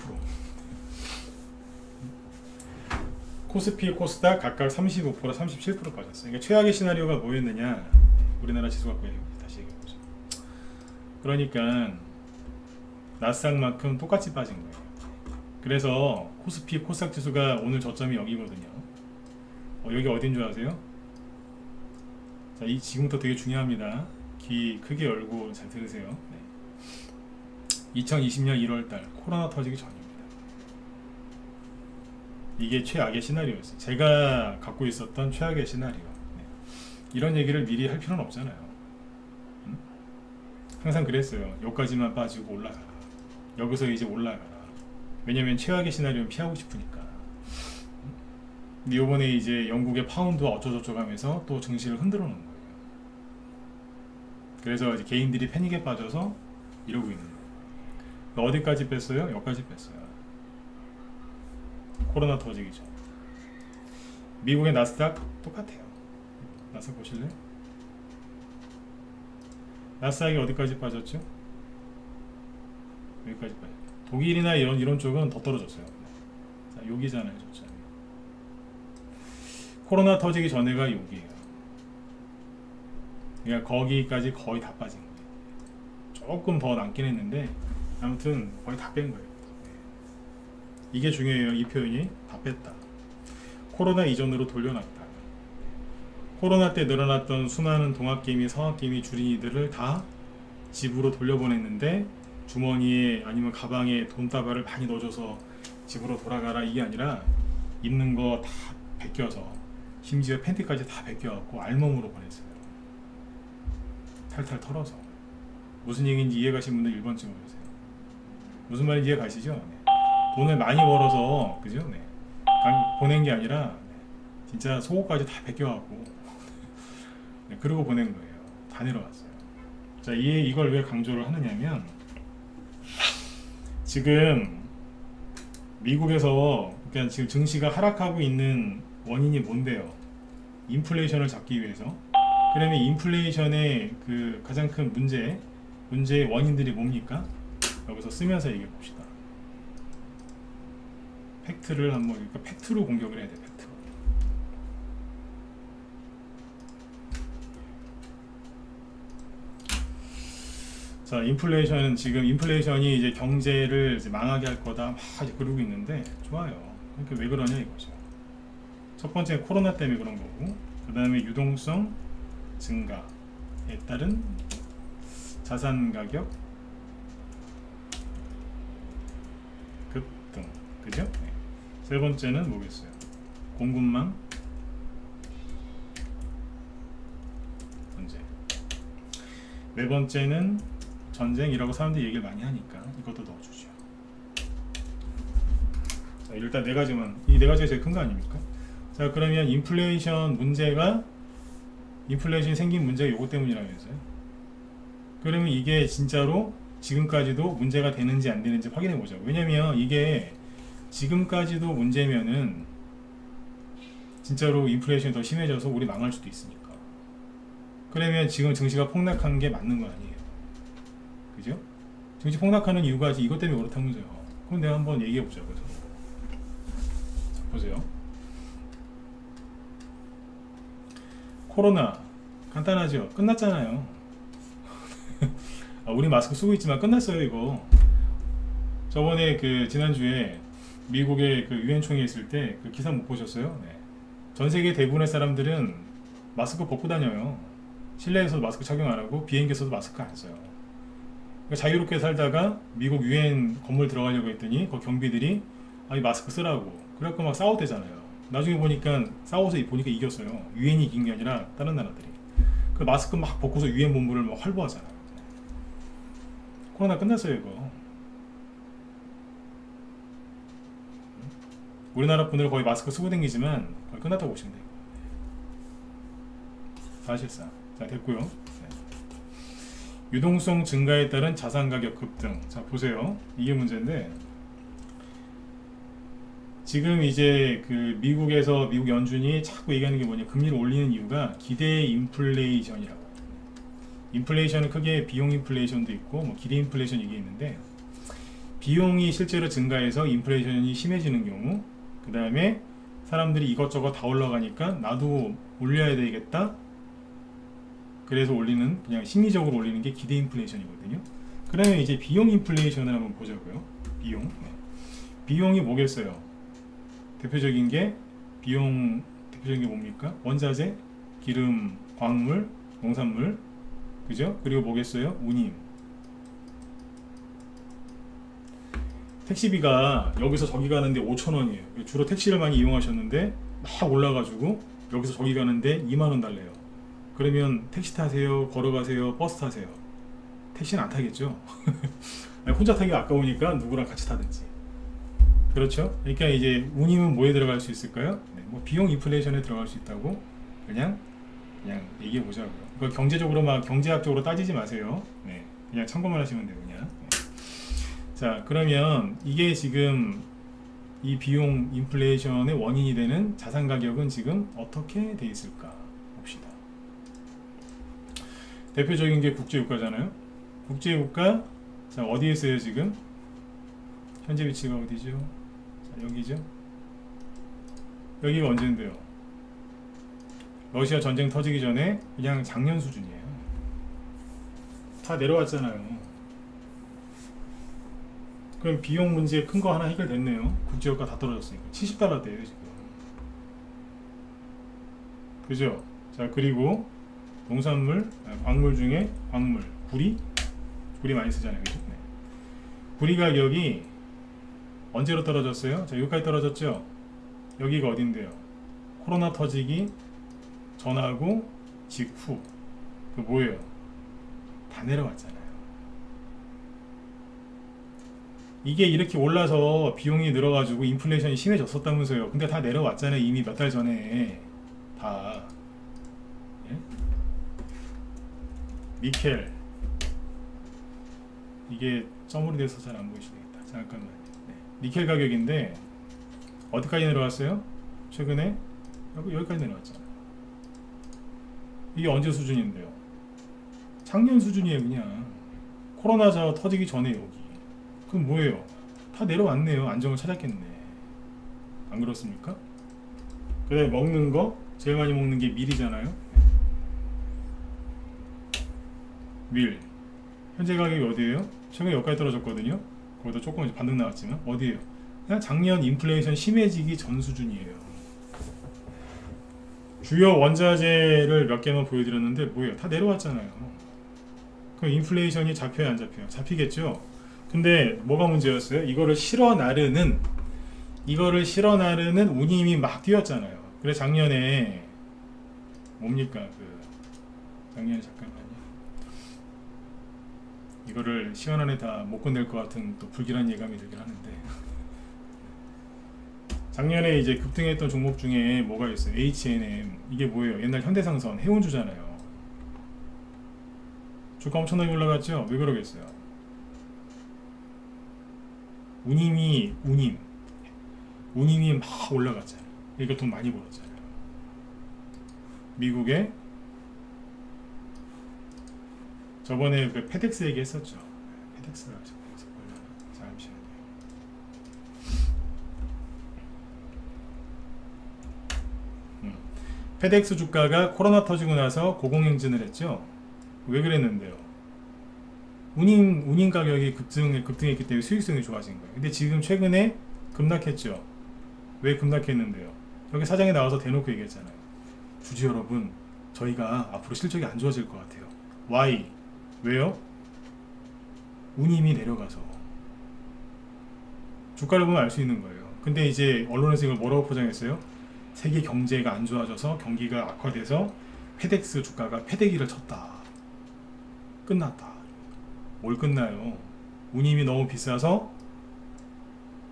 코스피, 코스닥 각각 35%, 37% 빠졌어요. 그러니까 최악의 시나리오가 뭐였느냐? 우리나라 지수 갖고 다시 얘기해보죠. 그러니까 나스닥만큼 똑같이 빠진 거예요. 그래서 코스피, 코스닥 지수가 오늘 저점이 여기거든요. 여기 어딘 줄 아세요? 자, 지금부터 되게 중요합니다. 귀 크게 열고 잘 들으세요. 네. 2020년 1월달 코로나 터지기 전입니다. 이게 최악의 시나리오였어요. 제가 갖고 있었던 최악의 시나리오. 네. 이런 얘기를 미리 할 필요는 없잖아요. 항상 그랬어요. 여기까지만 빠지고 올라가라. 여기서 이제 올라가라. 왜냐면 최악의 시나리오는 피하고 싶으니까. 근데 요번에 이제 영국의 파운드와 어쩌저쩌고 하면서 또 증시를 흔들어 놓은 거예요. 그래서 이제 개인들이 패닉에 빠져서 이러고 있는 거예요. 어디까지 뺐어요? 여기까지 뺐어요. 코로나 터지기 전. 미국의 나스닥 똑같아요. 나스닥 보실래요? 나스닥이 어디까지 빠졌죠? 여기까지 빠졌죠. 독일이나 이런 쪽은 더 떨어졌어요. 자, 여기잖아요, 저점. 코로나 터지기 전에가 여기에요. 그러니까 거기까지 거의 다 빠진 거예요. 조금 더 남긴 했는데 아무튼 거의 다 뺀 거예요. 이게 중요해요. 이 표현이 다 뺐다. 코로나 이전으로 돌려놨다. 코로나 때 늘어났던 수많은 동학개미, 서학개미, 주린이들을 다 집으로 돌려보냈는데 주머니에 아니면 가방에 돈다발을 많이 넣어줘서 집으로 돌아가라 이게 아니라 입는 거 다 벗겨서 심지어 팬티까지 다 벗겨갖고 알몸으로 보냈어요. 탈탈 털어서. 무슨 얘기인지 이해가신 분들 1번 찍어주세요. 무슨 말인지 이해 가시죠? 네. 돈을 많이 벌어서 그죠? 네. 보낸 게 아니라 네. 진짜 속옷까지 다 벗겨갖고 네. 그러고 보낸 거예요. 다 내려왔어요. 자, 이걸 왜 강조를 하느냐면 지금 미국에서 그러니까 지금 증시가 하락하고 있는 원인이 뭔데요? 인플레이션을 잡기 위해서. 그러면 인플레이션의 그 가장 큰 문제의 원인들이 뭡니까? 여기서 쓰면서 얘기해 봅시다. 팩트를 한번, 그러니까 팩트로 공격을 해야 돼, 팩트. 자, 인플레이션은 지금 인플레이션이 이제 경제를 이제 망하게 할 거다 막 이제 그러고 있는데 좋아요. 그러니까 왜 그러냐 이거죠. 첫 번째 코로나 때문에 그런 거고, 그 다음에 유동성 증가에 따른 자산 가격 급등, 그죠? 네. 세 번째는 뭐겠어요? 공급망 문제. 네 번째는 전쟁이라고 사람들이 얘기를 많이 하니까 이것도 넣어주죠. 자, 일단 네 가지만, 이 네 가지가 제일 큰 거 아닙니까? 자, 그러면 인플레이션이 생긴 문제가 요거 때문이라면서요. 그러면 이게 진짜로 지금까지도 문제가 되는지 안 되는지 확인해 보자고. 왜냐면 이게 지금까지도 문제면은 진짜로 인플레이션이 더 심해져서 우리 망할 수도 있으니까. 그러면 지금 증시가 폭락한 게 맞는 거 아니에요? 그죠? 증시 폭락하는 이유가 이것 때문에 그렇다면서요. 그럼 내가 한번 얘기해 보자고요. 보세요. 코로나 간단하죠? 끝났잖아요. 우리 마스크 쓰고 있지만 끝났어요 이거. 저번에 그 지난주에 미국의 그 유엔 총회 있을 때 그 기사 못 보셨어요? 네. 전 세계 대부분의 사람들은 마스크 벗고 다녀요. 실내에서도 마스크 착용 안 하고 비행기에서도 마스크 안 써요. 그러니까 자유롭게 살다가 미국 유엔 건물 들어가려고 했더니 그 경비들이 아니 마스크 쓰라고 그래갖고 막 싸웠대잖아요. 나중에 보니까 싸워서 보니까 이겼어요. 유엔이 이긴 게 아니라 다른 나라들이. 그 마스크 막 벗고서 유엔 본부를 막 활보하잖아요. 코로나 끝났어요 이거. 우리나라 분들 거의 마스크 쓰고 다니지만 거의 끝났다고 보시면 돼요. 사실상. 자, 됐고요. 네. 유동성 증가에 따른 자산 가격 급등. 자, 보세요. 이게 문제인데 지금 이제 그 미국에서 미국 연준이 자꾸 얘기하는 게 뭐냐, 금리를 올리는 이유가 기대 인플레이션이라고. 인플레이션은 크게 비용 인플레이션도 있고 뭐 기대 인플레이션 이게 있는데, 비용이 실제로 증가해서 인플레이션이 심해지는 경우, 그 다음에 사람들이 이것저것 다 올라가니까 나도 올려야 되겠다, 그래서 올리는, 그냥 심리적으로 올리는 게 기대 인플레이션이거든요. 그러면 이제 비용 인플레이션을 한번 보자고요. 비용. 네. 비용이 뭐겠어요? 대표적인 게 뭡니까? 원자재, 기름, 광물, 농산물, 그죠? 그리고 뭐겠어요? 운임. 택시비가 여기서 저기 가는데 5,000원이에요. 주로 택시를 많이 이용하셨는데 막 올라가지고 여기서 저기 가는데 2만원 달래요. 그러면 택시 타세요? 걸어가세요? 버스 타세요? 택시는 안 타겠죠? 혼자 타기 아까우니까 누구랑 같이 타든지. 그렇죠? 그러니까 이제 운임은 뭐에 들어갈 수 있을까요? 네, 뭐 비용 인플레이션에 들어갈 수 있다고 그냥 얘기해 보자고요. 그러니까 경제적으로 막 경제학적으로 따지지 마세요. 네, 그냥 참고만 하시면 돼요. 그냥. 네. 자, 그러면 이게 지금 이 비용 인플레이션의 원인이 되는 자산 가격은 지금 어떻게 돼 있을까 봅시다. 대표적인 게 국제유가잖아요. 국제유가, 자, 어디에 있어요 지금? 현재 위치가 어디죠? 자, 여기죠. 여기가 언젠데요? 러시아 전쟁 터지기 전에 그냥 작년 수준이에요. 다 내려왔잖아요. 그럼 비용 문제 큰 거 하나 해결됐네요. 국제유가 다 떨어졌으니까 70달러대예요 지금. 그죠? 자, 그리고 농산물, 광물 중에 광물, 구리 많이 쓰잖아요. 그죠? 네. 구리 가격이 언제로 떨어졌어요? 자, 여기까지 떨어졌죠? 여기가 어딘데요? 코로나 터지기 전하고 직후. 그 뭐예요? 다 내려왔잖아요. 이게 이렇게 올라서 비용이 늘어가지고 인플레이션이 심해졌었다면서요. 근데 다 내려왔잖아요. 이미 몇 달 전에 다. 예? 니켈, 이게 점으로 돼서 잘 안 보이시겠다. 잠깐만요. 네. 니켈 가격인데 어디까지 내려왔어요? 최근에 여기까지 내려왔잖아요. 이게 언제 수준인데요? 작년 수준이에요. 그냥 코로나 터지기 전에 여기. 그럼 뭐예요? 다 내려왔네요. 안정을 찾았겠네. 안 그렇습니까? 그다음에 먹는 거 제일 많이 먹는 게 밀이잖아요. 밀 현재 가격이 어디에요? 최근에 여기까지 떨어졌거든요. 거기도 조금 이제 반등 나왔지만 어디에요? 그냥 작년 인플레이션 심해지기 전 수준이에요. 주요 원자재를 몇 개만 보여드렸는데 뭐예요? 다 내려왔잖아요. 그럼 인플레이션이 잡혀야 안 잡혀요? 잡히겠죠? 근데 뭐가 문제였어요? 이거를 실어 나르는 운임이 막 뛰었잖아요. 그래서 작년에 뭡니까? 작년에 잠깐만요. 이거를 시간 안에 다 못 끝낼 것 같은 또 불길한 예감이 들긴 하는데, 작년에 이제 급등했던 종목 중에 뭐가 있어요? H&M. 이게 뭐예요? 옛날 현대상선 해운주잖아요. 주가 엄청나게 올라갔죠? 왜 그러겠어요? 운임이 막 올라갔잖아요. 그러니까 돈 많이 벌었잖아요. 미국에 저번에 그 페덱스 얘기했었죠. 페덱스가 잠시만요. 페덱스 주가가 코로나 터지고 나서 고공행진을 했죠. 왜 그랬는데요? 운임 가격이 급등했기 때문에 수익성이 좋아진 거예요. 근데 지금 최근에 급락했죠. 왜 급락했는데요? 여기 사장이 나와서 대놓고 얘기했잖아요. 주주 여러분, 저희가 앞으로 실적이 안 좋아질 것 같아요. Why? 왜요? 운임이 내려가서. 주가를 보면 알 수 있는 거예요. 근데 이제 언론에서 이걸 뭐라고 포장했어요? 세계 경제가 안 좋아져서 경기가 악화돼서 페덱스 주가가 패대기를 쳤다. 끝났다. 뭘 끝나요? 운임이 너무 비싸서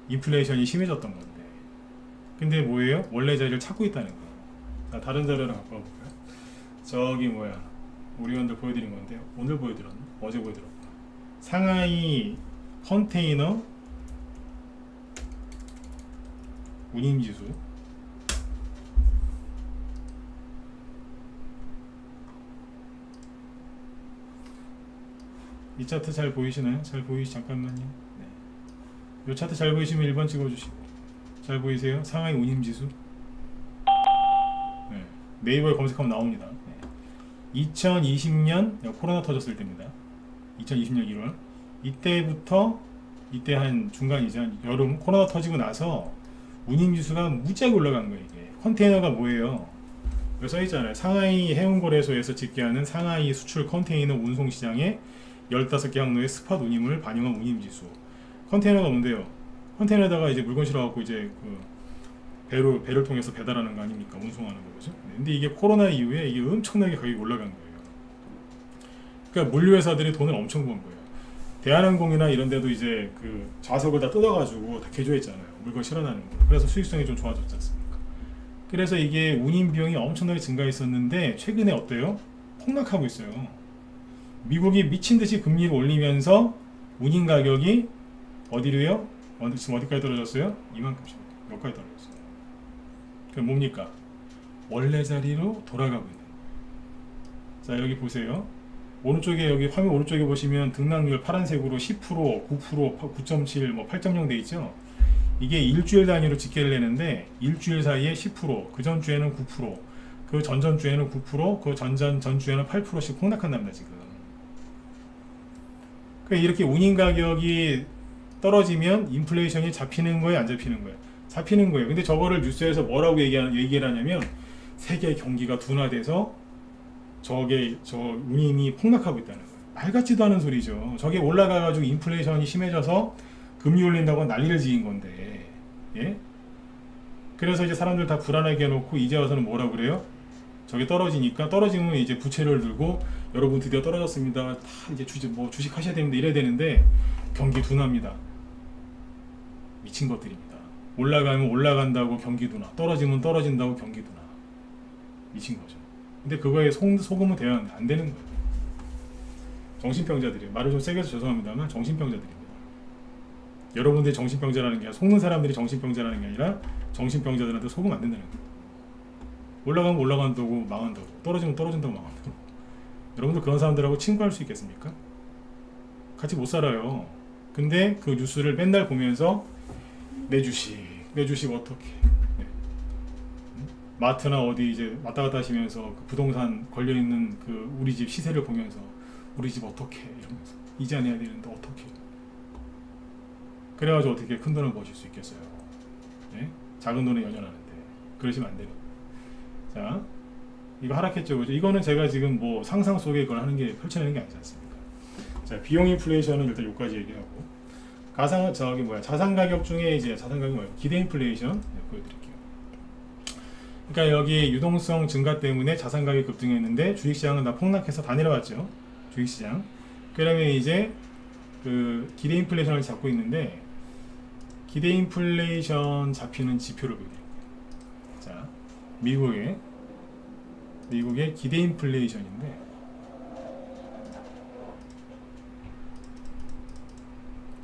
인플레이션이 심해졌던 건데. 근데 뭐예요? 원래 자리를 찾고 있다는 거예요. 자, 다른 자료를 갖고 와볼까요? 저기 뭐야, 우리원들 보여드린 건데 오늘 보여드렸나? 어제 보여드렸구나. 상하이 컨테이너 운임지수. 이 차트 잘 보이시나요? 잘 보이시 잠깐만요. 네. 이 차트 잘 보이시면 1번 찍어주시고. 잘 보이세요? 상하이 운임지수. 네. 네이버에 검색하면 나옵니다. 네. 2020년 코로나 터졌을 때입니다. 2020년 1월 이때부터 이때 한 중간이죠. 한 여름 코로나 터지고 나서 운임지수가 무지하게 올라간 거예요. 이게 컨테이너가 뭐예요? 여기 써있잖아요. 상하이 해운거래소에서 집계하는 상하이 수출 컨테이너 운송시장의 15개 항로의 스팟 운임을 반영한 운임지수. 컨테이너가 뭔데요? 컨테이너에다가 이제 물건 실어갖고 이제 그 배를 통해서 배달하는 거 아닙니까? 운송하는 거죠. 근데 이게 코로나 이후에 이게 엄청나게 가격이 올라간 거예요. 그러니까 물류회사들이 돈을 엄청 번 거예요. 대한항공이나 이런 데도 이제 그 좌석을 다 뜯어가지고 다 개조했잖아요. 물건 실어나는 거. 그래서 수익성이 좀 좋아졌지 않습니까? 그래서 이게 운임 비용이 엄청나게 증가했었는데 최근에 어때요? 폭락하고 있어요. 미국이 미친듯이 금리를 올리면서 운임 가격이 어디로요? 지금 어디까지 떨어졌어요? 이만큼씩. 여기까지 떨어졌어요. 그럼 뭡니까? 원래 자리로 돌아가고 있는. 자, 여기 보세요. 오른쪽에 여기 화면 오른쪽에 보시면 등락률 파란색으로 10%, 9%, 9.7, 뭐 8.0 돼 있죠. 이게 일주일 단위로 집계를 내는데 일주일 사이에 10%, 그 전주에는 9%, 그 전전주에는 9%, 그 전전주에는 8%씩 폭락한답니다 지금. 그러니까 이렇게 운임 가격이 떨어지면 인플레이션이 잡히는 거예요, 안 잡히는 거예요? 잡히는 거예요. 근데 저거를 뉴스에서 뭐라고 얘기를 하냐면 세계 경기가 둔화돼서 저 운임이 폭락하고 있다는 거예요. 말 같지도 않은 소리죠. 저게 올라가가지고 인플레이션이 심해져서 금리 올린다고 난리를 지은 건데, 예? 그래서 이제 사람들 다 불안하게 해놓고 이제 와서는 뭐라 그래요? 저게 떨어지니까 떨어지면 이제 부채를 들고 여러분 드디어 떨어졌습니다. 다 이제 주식 하셔야 됩니다. 이래야 되는데 경기 둔화입니다. 미친 것들입니다. 올라가면 올라간다고 경기 둔화, 떨어지면 떨어진다고 경기 둔화. 미친 거죠. 근데 그거에 속으면 돼야 안 되는 거예요. 정신병자들이에요. 말을 좀 세게 해서 죄송합니다만 정신병자들입니다. 여러분들이 정신병자라는 게 아니라 속는 사람들이 정신병자라는 게 아니라 정신병자들한테 속으면 안 된다는 거예요. 올라가면 올라간다고 망한다고, 떨어지면 떨어진다고 망한다고. 여러분들 그런 사람들하고 친구할 수 있겠습니까? 같이 못 살아요. 근데 그 뉴스를 맨날 보면서 내 주식 어떻게, 네. 마트나 어디 이제 왔다 갔다 하시면서 그 부동산 걸려있는 그 우리 집 시세를 보면서 우리 집 어떻게 이러면서 이자 내야 되는데 어떻게, 그래가지고 어떻게 큰 돈을 버실 수 있겠어요? 네? 작은 돈은 여전하는데 그러시면 안 되는 거예요. 자, 이거 하락했죠, 그죠? 이거는 제가 지금 뭐 상상 속에 이걸 하는 게 펼쳐내는 게 아니지 않습니까? 자, 비용 인플레이션은 일단 여기까지 얘기하고, 자산 가격 중에 이제 자산 가격이 뭐예요? 기대 인플레이션 네, 보여드릴게요. 그러니까 여기 유동성 증가 때문에 자산 가격이 급등했는데 주식시장은 다 폭락해서 다 내려왔죠. 주식시장. 그러면 이제 그 기대 인플레이션을 잡고 있는데 기대 인플레이션 잡히는 지표를 보여드릴게요. 자, 미국의 기대 인플레이션인데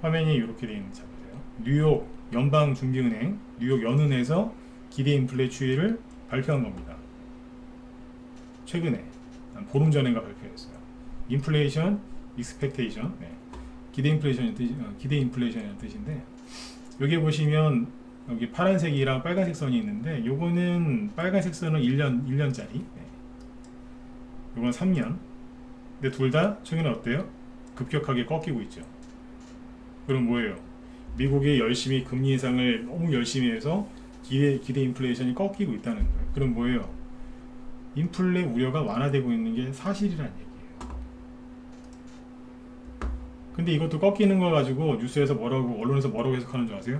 화면이 이렇게 되어 있는 자료예요. 뉴욕 연방준비은행, 뉴욕 연은에서 기대 인플레 추이를 발표한 겁니다. 최근에 한 보름 전인가 발표했어요. 인플레이션 익스펙테이션, 네. 기대 인플레이션이라는 뜻인데, 여기 보시면 여기 파란색이랑 빨간색 선이 있는데, 요거는 빨간색 선은 1년짜리, 네. 요건 3년. 근데 둘 다 최근에 어때요? 급격하게 꺾이고 있죠. 그럼 뭐예요? 미국이 열심히 금리 인상을 너무 열심히 해서 기대 인플레이션이 꺾이고 있다는 거예요. 그럼 뭐예요? 인플레 우려가 완화되고 있는 게 사실이라는 얘기예요. 근데 이것도 꺾이는 거 가지고 뉴스에서 뭐라고, 언론에서 뭐라고 해석하는 줄 아세요?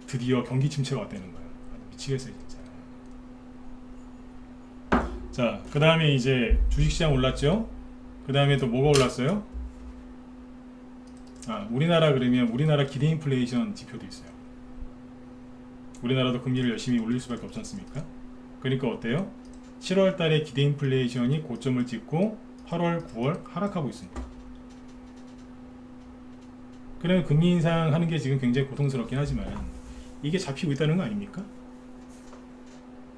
드디어 경기 침체가 왔다는 거예요. 미치겠어요 진짜. 자, 그 다음에 이제 주식시장 올랐죠? 그 다음에 또 뭐가 올랐어요? 우리나라, 그러면 우리나라 기대 인플레이션 지표도 있어요. 우리나라도 금리를 열심히 올릴 수밖에 없지 않습니까? 그러니까 어때요? 7월 달에 기대 인플레이션이 고점을 찍고 8월, 9월 하락하고 있습니다. 그러면 금리 인상하는 게 지금 굉장히 고통스럽긴 하지만 이게 잡히고 있다는 거 아닙니까?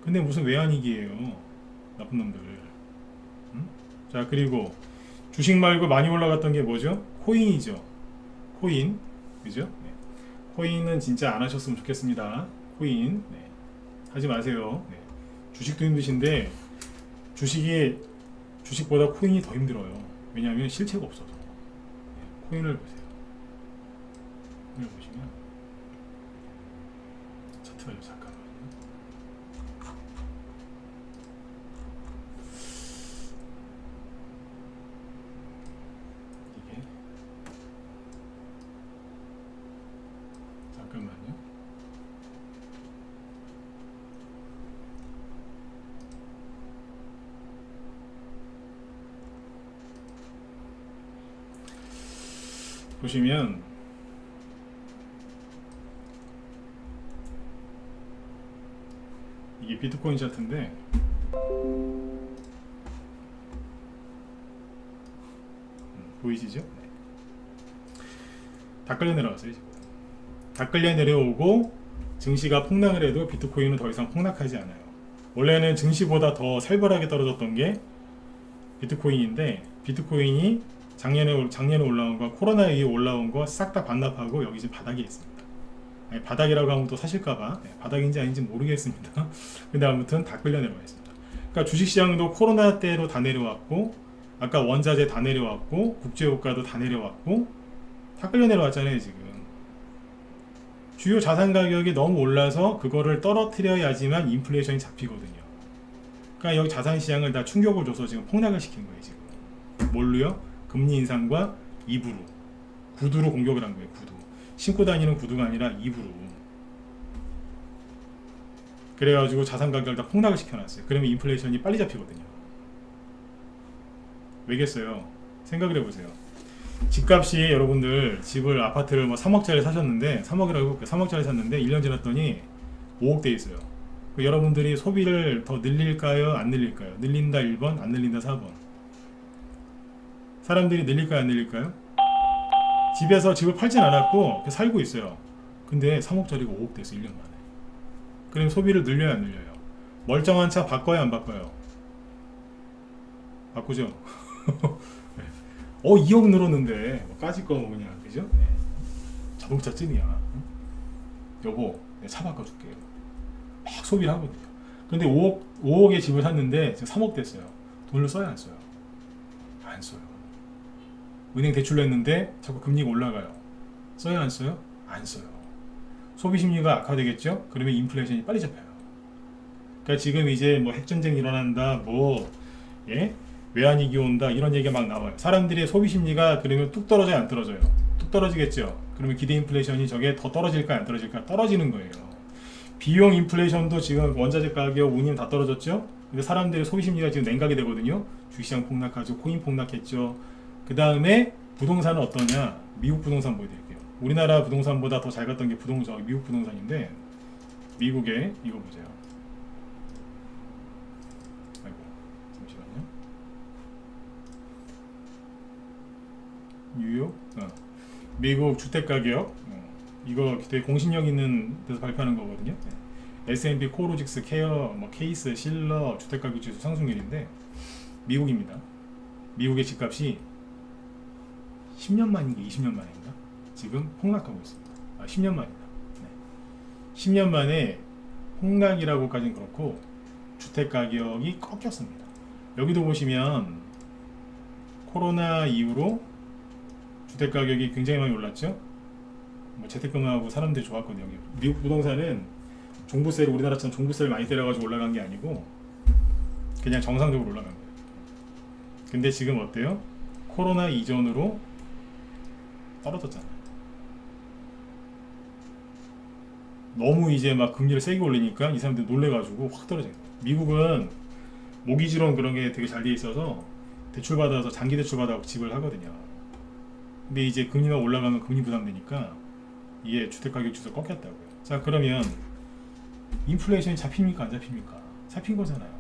근데 무슨 외환위기예요, 나쁜 놈들. 응? 자, 그리고 주식 말고 많이 올라갔던 게 뭐죠? 코인이죠. 코인, 그죠? 네. 코인은 진짜 안 하셨으면 좋겠습니다. 코인, 네. 하지 마세요. 네. 주식도 힘드신데 주식보다 코인이 더 힘들어요. 왜냐하면 실체가 없어서. 네. 코인을 보세요. 코인을 보시면 차트가 잠깐만요. 이게 잠깐만요. 보시면 이게 비트코인 차트인데 보이시죠? 네. 다 끌려 내려왔어요. 지금 다 끌려 내려오고 증시가 폭락을 해도 비트코인은 더 이상 폭락하지 않아요. 원래는 증시보다 더 살벌하게 떨어졌던 게 비트코인인데, 비트코인이 작년에 올라온 거, 코로나에 의해 올라온 거 싹 다 반납하고 여기 지금 바닥에 있습니다. 아니, 바닥이라고 하면 또 사실까봐 바닥인지 아닌지 모르겠습니다. 근데 아무튼 다 끌려 내려와 있습니다. 그러니까 주식시장도 코로나 때로 다 내려왔고, 아까 원자재 다 내려왔고, 국제유가도 다 내려왔고, 다 끌려 내려왔잖아요. 지금 주요 자산 가격이 너무 올라서 그거를 떨어뜨려야지만 인플레이션이 잡히거든요. 그러니까 여기 자산시장을 다 충격을 줘서 지금 폭락을 시킨 거예요. 지금 뭘로요? 금리 인상과 입으로, 구두로 공격을 한 거예요. 구두, 신고 다니는 구두가 아니라 입으로. 그래가지고 자산 가격을 다 폭락을 시켜놨어요. 그러면 인플레이션이 빨리 잡히거든요. 왜겠어요? 생각을 해보세요. 집값이, 여러분들 집을, 아파트를 뭐 3억짜리 사셨는데, 3억이라고 해볼게요. 3억짜리 샀는데 1년 지났더니 5억 돼 있어요. 여러분들이 소비를 더 늘릴까요? 안 늘릴까요? 늘린다 1번, 안 늘린다 4번. 사람들이 늘릴까요? 안 늘릴까요? 집에서 집을 팔진 않았고 살고 있어요. 근데 3억짜리가 5억 됐어, 1년 만에. 그럼 소비를 늘려요, 안 늘려요? 멀쩡한 차 바꿔요, 안 바꿔요? 바꾸죠. 2억 늘었는데 뭐 까짓 거 그냥, 그죠? 네. 자동차 찐이야. 여보, 내가 차 바꿔줄게요. 막 소비를 하거든요. 근데 5억의 집을 샀는데 지금 3억 됐어요. 돈을 써야 안 써요? 안 써요. 은행 대출로 했는데 자꾸 금리가 올라가요. 써요, 안 써요? 안 써요. 소비 심리가 악화되겠죠? 그러면 인플레이션이 빨리 잡혀요. 그러니까 지금 이제 뭐 핵전쟁 일어난다, 뭐 외환위기 온다, 이런 얘기가 막 나와요. 사람들의 소비 심리가 그러면 뚝 떨어져요, 안 떨어져요? 뚝 떨어지겠죠? 그러면 기대 인플레이션이 저게 더 떨어질까, 안 떨어질까? 떨어지는 거예요. 비용 인플레이션도 지금 원자재 가격, 운임 다 떨어졌죠? 근데 사람들의 소비 심리가 지금 냉각이 되거든요. 주식시장 폭락하죠. 코인 폭락했죠. 그 다음에 부동산은 어떠냐? 미국 부동산 보여드릴게요. 우리나라 부동산보다 더 잘 갔던 게 미국 부동산인데, 미국의 이거 보세요. 아이고, 잠시만요. 뉴욕, 미국 주택가격, 이거 되게 공신력 있는 데서 발표하는 거거든요. S&P 코로직스 케어, 뭐 케이스, 실러 주택가격 지수 상승률인데, 미국입니다. 미국의 집값이 10년 만인가 20년 만인가 지금 폭락하고 있습니다. 10년 만이다. 네. 10년 만에 폭락이라고까지는 그렇고 주택가격이 꺾였습니다. 여기도 보시면 코로나 이후로 주택가격이 굉장히 많이 올랐죠. 뭐 재택근무하고 사람들이 좋았거든요. 여기 미국 부동산은 종부세를, 우리나라처럼 종부세를 많이 때려가지고 올라간 게 아니고 그냥 정상적으로 올라간 거예요. 근데 지금 어때요? 코로나 이전으로 떨어졌잖아요. 너무 이제 막 금리를 세게 올리니까 이 사람들이 놀래가지고 확 떨어진 거예요. 미국은 모기지론 그런 게 되게 잘 돼 있어서 대출 받아서 장기 대출 받아 집을 하거든요. 근데 이제 금리가 올라가면 금리 부담되니까 이게 주택가격 지수 꺾였다고요. 자, 그러면 인플레이션이 잡힙니까, 안 잡힙니까? 잡힌 거잖아요.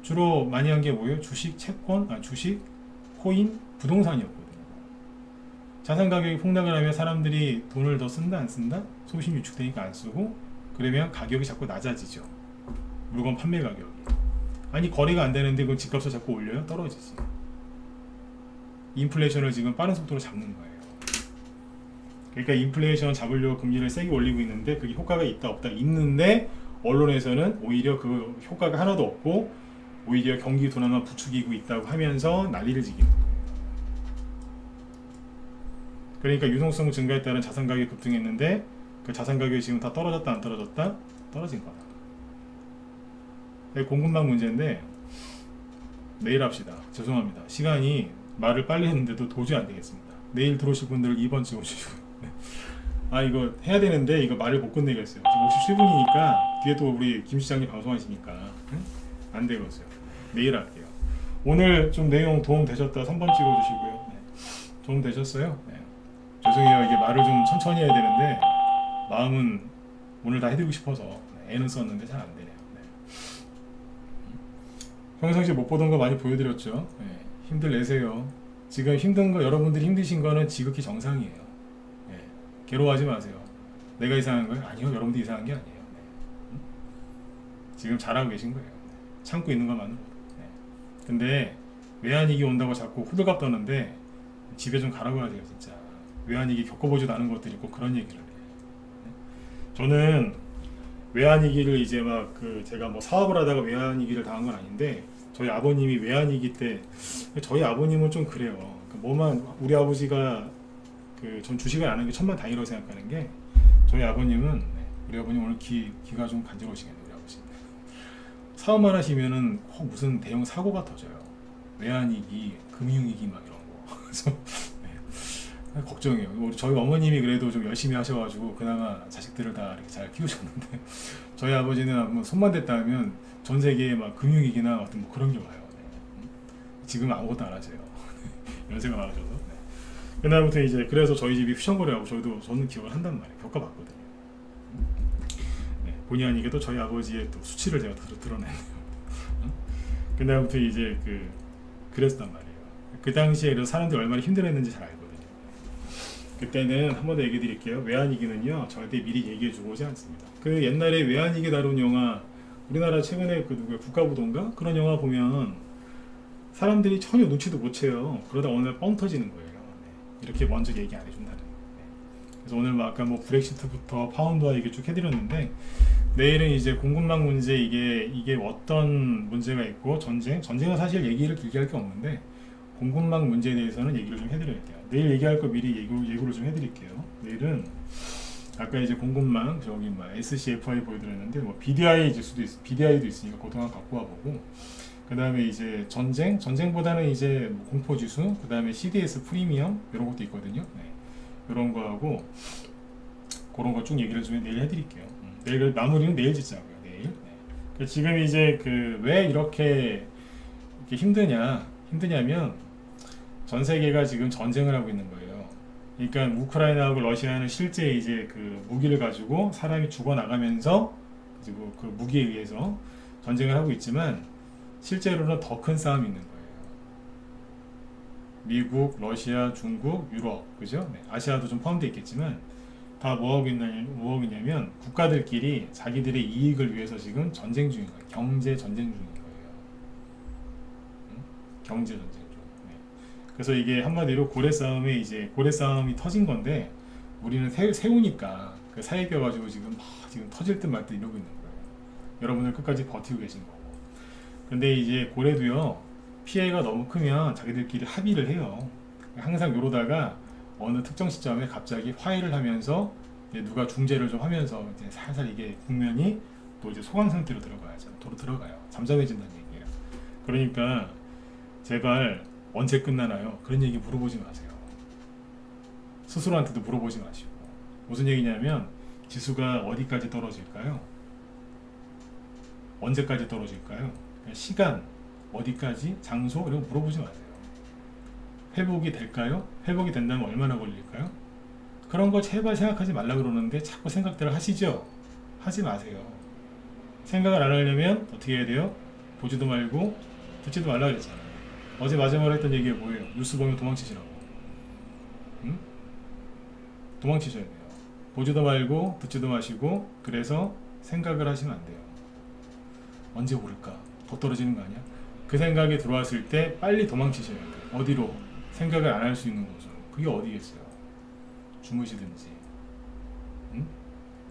주로 많이 한 게 뭐예요? 주식, 채권, 주식, 코인, 부동산이었거든요. 자산 가격이 폭락을 하면 사람들이 돈을 더 쓴다, 안 쓴다? 소비심이 위축되니까 안 쓰고, 그러면 가격이 자꾸 낮아지죠. 물건 판매 가격이. 아니 거래가 안 되는데 그 집값을 자꾸 올려요? 떨어지지. 인플레이션을 지금 빠른 속도로 잡는 거예요. 그러니까 인플레이션 잡으려고 금리를 세게 올리고 있는데 그게 효과가 있다 없다 있는데 언론에서는 오히려 그 효과가 하나도 없고 오히려 경기 둔화만 부추기고 있다고 하면서 난리를 지기는 거예요. 그러니까 유동성 증가에 따른 자산 가격이 급등했는데 그 자산 가격이 지금 다 떨어졌다 안 떨어졌다? 떨어진 거다. 공급망 문제인데 내일 합시다. 죄송합니다. 시간이 말을 빨리 했는데도 도저히 안 되겠습니다. 내일 들어오실 분들 2번 찍어주시고요. 아 이거 해야 되는데 이거 말을 못 끝내겠어요. 지금 57분이니까 뒤에 또 우리 김 시장님 방송하시니까 응? 안 되겠어요. 내일 할게요. 오늘 좀 내용 도움 되셨다 3번 찍어주시고요. 네. 도움 되셨어요? 네. 죄송해요. 이게 말을 좀 천천히 해야 되는데 마음은 오늘 다 해드리고 싶어서 애는 썼는데 잘 안 되네요. 네. 평상시에 못 보던 거 많이 보여드렸죠. 네. 힘들 내세요. 지금 힘든 거 여러분들이 힘드신 거는 지극히 정상이에요. 네. 괴로워하지 마세요. 내가 이상한 거예요? 아니요. 여러분들이 이상한 게 아니에요. 네. 지금 잘하고 계신 거예요. 네. 참고 있는 것만으로. 네. 근데 외환위기 온다고 자꾸 호들갑 떠는데 집에 좀 가라고 해야 돼요. 진짜 외환위기 겪어보지도 않은 것들이 꼭 그런 얘기를 해요. 네. 저는 외환위기를 이제 막 제가 뭐 사업을 하다가 외환위기를 당한 건 아닌데 저희 아버님이 외환위기 때 저희 아버님은 좀 그래요. 뭐만 우리 아버지가 전 주식을 안 하는 게 천만다행이라고 생각하는 게 저희 아버님은 우리 아버님 오늘 귀가 좀 간지러우시겠네요. 우리 아버지 사업만 하시면은 무슨 대형 사고가 터져요. 외환위기, 금융위기 막 이런 거. 그래서 걱정이에요. 저희 어머님이 그래도 좀 열심히 하셔가지고 그나마 자식들을 다 이렇게 잘 키우셨는데 저희 아버지는 뭐 손만 댔다 하면 전 세계에 막 금융위기나 어떤 뭐 그런 게 와요. 네. 지금은 아무것도 안 하세요. 연세가 많으셔서. 네. 그다음부터 이제 그래서 저희 집이 휘청거려하고 저는 기억을 한단 말이에요. 겪어봤거든요. 네. 본의 아니게도 저희 아버지의 또 수치를 제가 드러냈네요. 그다음부터 이제 그랬단 말이에요. 그 당시에 그래서 사람들이 얼마나 힘들었는지 잘 알거든요. 그때는 한 번 더 얘기 드릴게요. 외환위기는요 절대 미리 얘기해주고 오지 않습니다. 옛날에 외환위기 다룬 영화 우리나라 최근에 누구야 국가부도인가? 그런 영화 보면 사람들이 전혀 눈치도 못 채요. 그러다 어느 날 뻥 터지는 거예요. 네. 이렇게 먼저 얘기 안 해준다는 거예요. 네. 그래서 오늘 뭐 아까 뭐 브렉시트부터 파운드와 얘기 쭉 해드렸는데 내일은 이제 공급망 문제 이게 어떤 문제가 있고 전쟁은 사실 얘기를 길게 할 게 없는데 공급망 문제에 대해서는 얘기를 좀 해드릴게요. 내일 얘기할 거 미리 예고를 좀 해드릴게요. 내일은 아까 이제 공급망 저기 SCFI 보여드렸는데 뭐 BDI도 있으니까 그동안 갖고 와보고 그 다음에 이제 전쟁보다는 이제 뭐 공포지수 그 다음에 CDS 프리미엄 이런 것도 있거든요. 네. 이런 거하고 그런 거 쭉 얘기를 좀 내일 해드릴게요. 내일 마무리는 내일 짓자고요. 내일. 네. 지금 이제 왜 이렇게 힘드냐면 전 세계가 지금 전쟁을 하고 있는 거예요. 그러니까 우크라이나하고 러시아는 실제 이제 무기를 가지고 사람이 죽어나가면서 그리고 그 무기에 의해서 전쟁을 하고 있지만 실제로는 더 큰 싸움이 있는 거예요. 미국, 러시아, 중국, 유럽, 그죠? 네. 아시아도 좀 포함되어 있겠지만 다 뭐하고 있냐면 국가들끼리 자기들의 이익을 위해서 지금 전쟁 중인 거예요. 경제 전쟁 중인 거예요. 경제 전쟁 중. 네. 그래서 이게 한마디로 고래 싸움이 터진 건데 우리는 세우니까 사이에 껴가지고 지금 터질 듯 말 듯 이러고 있는 거예요. 여러분들 끝까지 버티고 계신 거고. 근데 이제 고래도요 피해가 너무 크면 자기들끼리 합의를 해요. 항상 이러다가 어느 특정 시점에 갑자기 화해를 하면서 누가 중재를 좀 하면서 이제 살살 이게 국면이 또 이제 소강 상태로 들어가요. 잠잠해진다는 얘기예요. 그러니까 제발 언제 끝나나요? 그런 얘기 물어보지 마세요. 스스로한테도 물어보지 마시고. 무슨 얘기냐면 지수가 어디까지 떨어질까요? 언제까지 떨어질까요? 시간, 어디까지, 장소 이런 거 물어보지 마세요. 회복이 될까요? 회복이 된다면 얼마나 걸릴까요? 그런 거 제발 생각하지 말라 그러는데 자꾸 생각들을 하시죠? 하지 마세요. 생각을 안 하려면 어떻게 해야 돼요? 보지도 말고 듣지도 말라 그랬잖아요. 어제 마지막으로 했던 얘기가 뭐예요? 뉴스 보면 도망치시라고. 응? 도망치셔야 돼요. 보지도 말고 듣지도 마시고 그래서 생각을 하시면 안 돼요. 언제 오를까? 더 떨어지는 거 아니야? 그 생각이 들어왔을 때 빨리 도망치셔야 돼요. 어디로? 생각을 안 할 수 있는 곳으로. 그게 어디겠어요? 주무시든지, 응?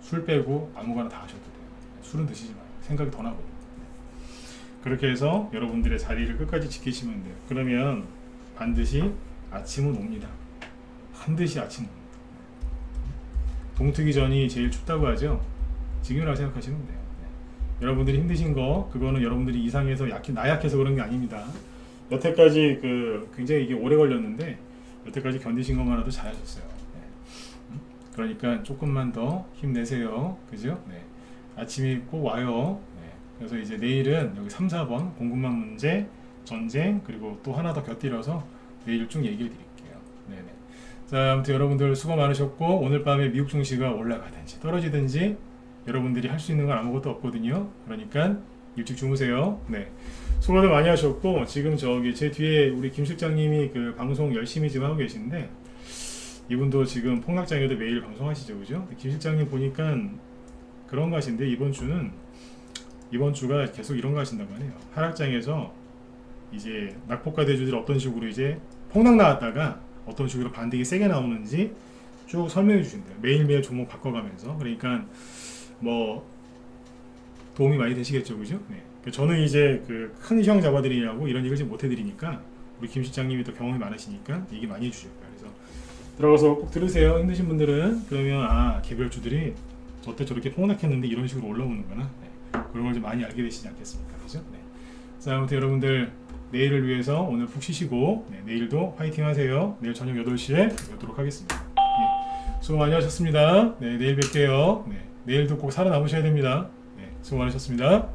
술 빼고 아무거나 다 하셔도 돼요. 술은 드시지 마요. 생각이 더 나거든요. 그렇게 해서 여러분들의 자리를 끝까지 지키시면 돼요. 그러면 반드시 아침은 옵니다. 반드시 아침은 옵니다. 동트기 전이 제일 춥다고 하죠. 지금이라고 생각하시면 돼요. 네. 여러분들이 힘드신 거, 그거는 여러분들이 이상해서 나약해서 그런 게 아닙니다. 여태까지 굉장히 이게 오래 걸렸는데 여태까지 견디신 것만으로도 잘하셨어요. 네. 그러니까 조금만 더 힘내세요. 그죠? 네. 아침이 꼭 와요. 네. 그래서 이제 내일은 여기 3, 4번 공급망 문제, 전쟁, 그리고 또 하나 더 곁들여서 내일 쭉 얘기해 드릴게요. 네네. 자, 아무튼 여러분들 수고 많으셨고, 오늘 밤에 미국 증시가 올라가든지 떨어지든지 여러분들이 할 수 있는 건 아무것도 없거든요. 그러니까 일찍 주무세요. 네. 수고들 많이 하셨고, 지금 저기 제 뒤에 우리 김 실장님이 그 방송 열심히 지금 하고 계신데, 이분도 지금 폭락장에도 매일 방송하시죠, 그죠? 김 실장님 보니까 그런 거 하신데, 이번 주가 계속 이런 거 하신다고 하네요. 하락장에서 이제 낙폭과 대주들이 어떤 식으로 이제 폭락 나왔다가 어떤 식으로 반등이 세게 나오는지 쭉 설명해 주신대요. 매일매일 종목 바꿔가면서. 그러니까 뭐 도움이 많이 되시겠죠, 그죠? 네. 저는 이제 그 큰 시황 잡아드리려고 이런 얘기를 못 해드리니까 우리 김 실장님이 더 경험이 많으시니까 얘기 많이 해주실 거예요. 그래서 들어가서 꼭 들으세요. 힘드신 분들은. 그러면 개별주들이 저때 저렇게 폭락했는데 이런 식으로 올라오는구나. 네. 그런 걸 좀 많이 알게 되시지 않겠습니까, 그죠? 네. 자, 아무튼 여러분들 내일을 위해서 오늘 푹 쉬시고, 네, 내일도 화이팅 하세요. 내일 저녁 8시에 뵙도록 하겠습니다. 네. 수고 많이 하셨습니다. 네, 내일 뵐게요. 네, 내일도 꼭 살아남으셔야 됩니다. 네, 수고 많으셨습니다.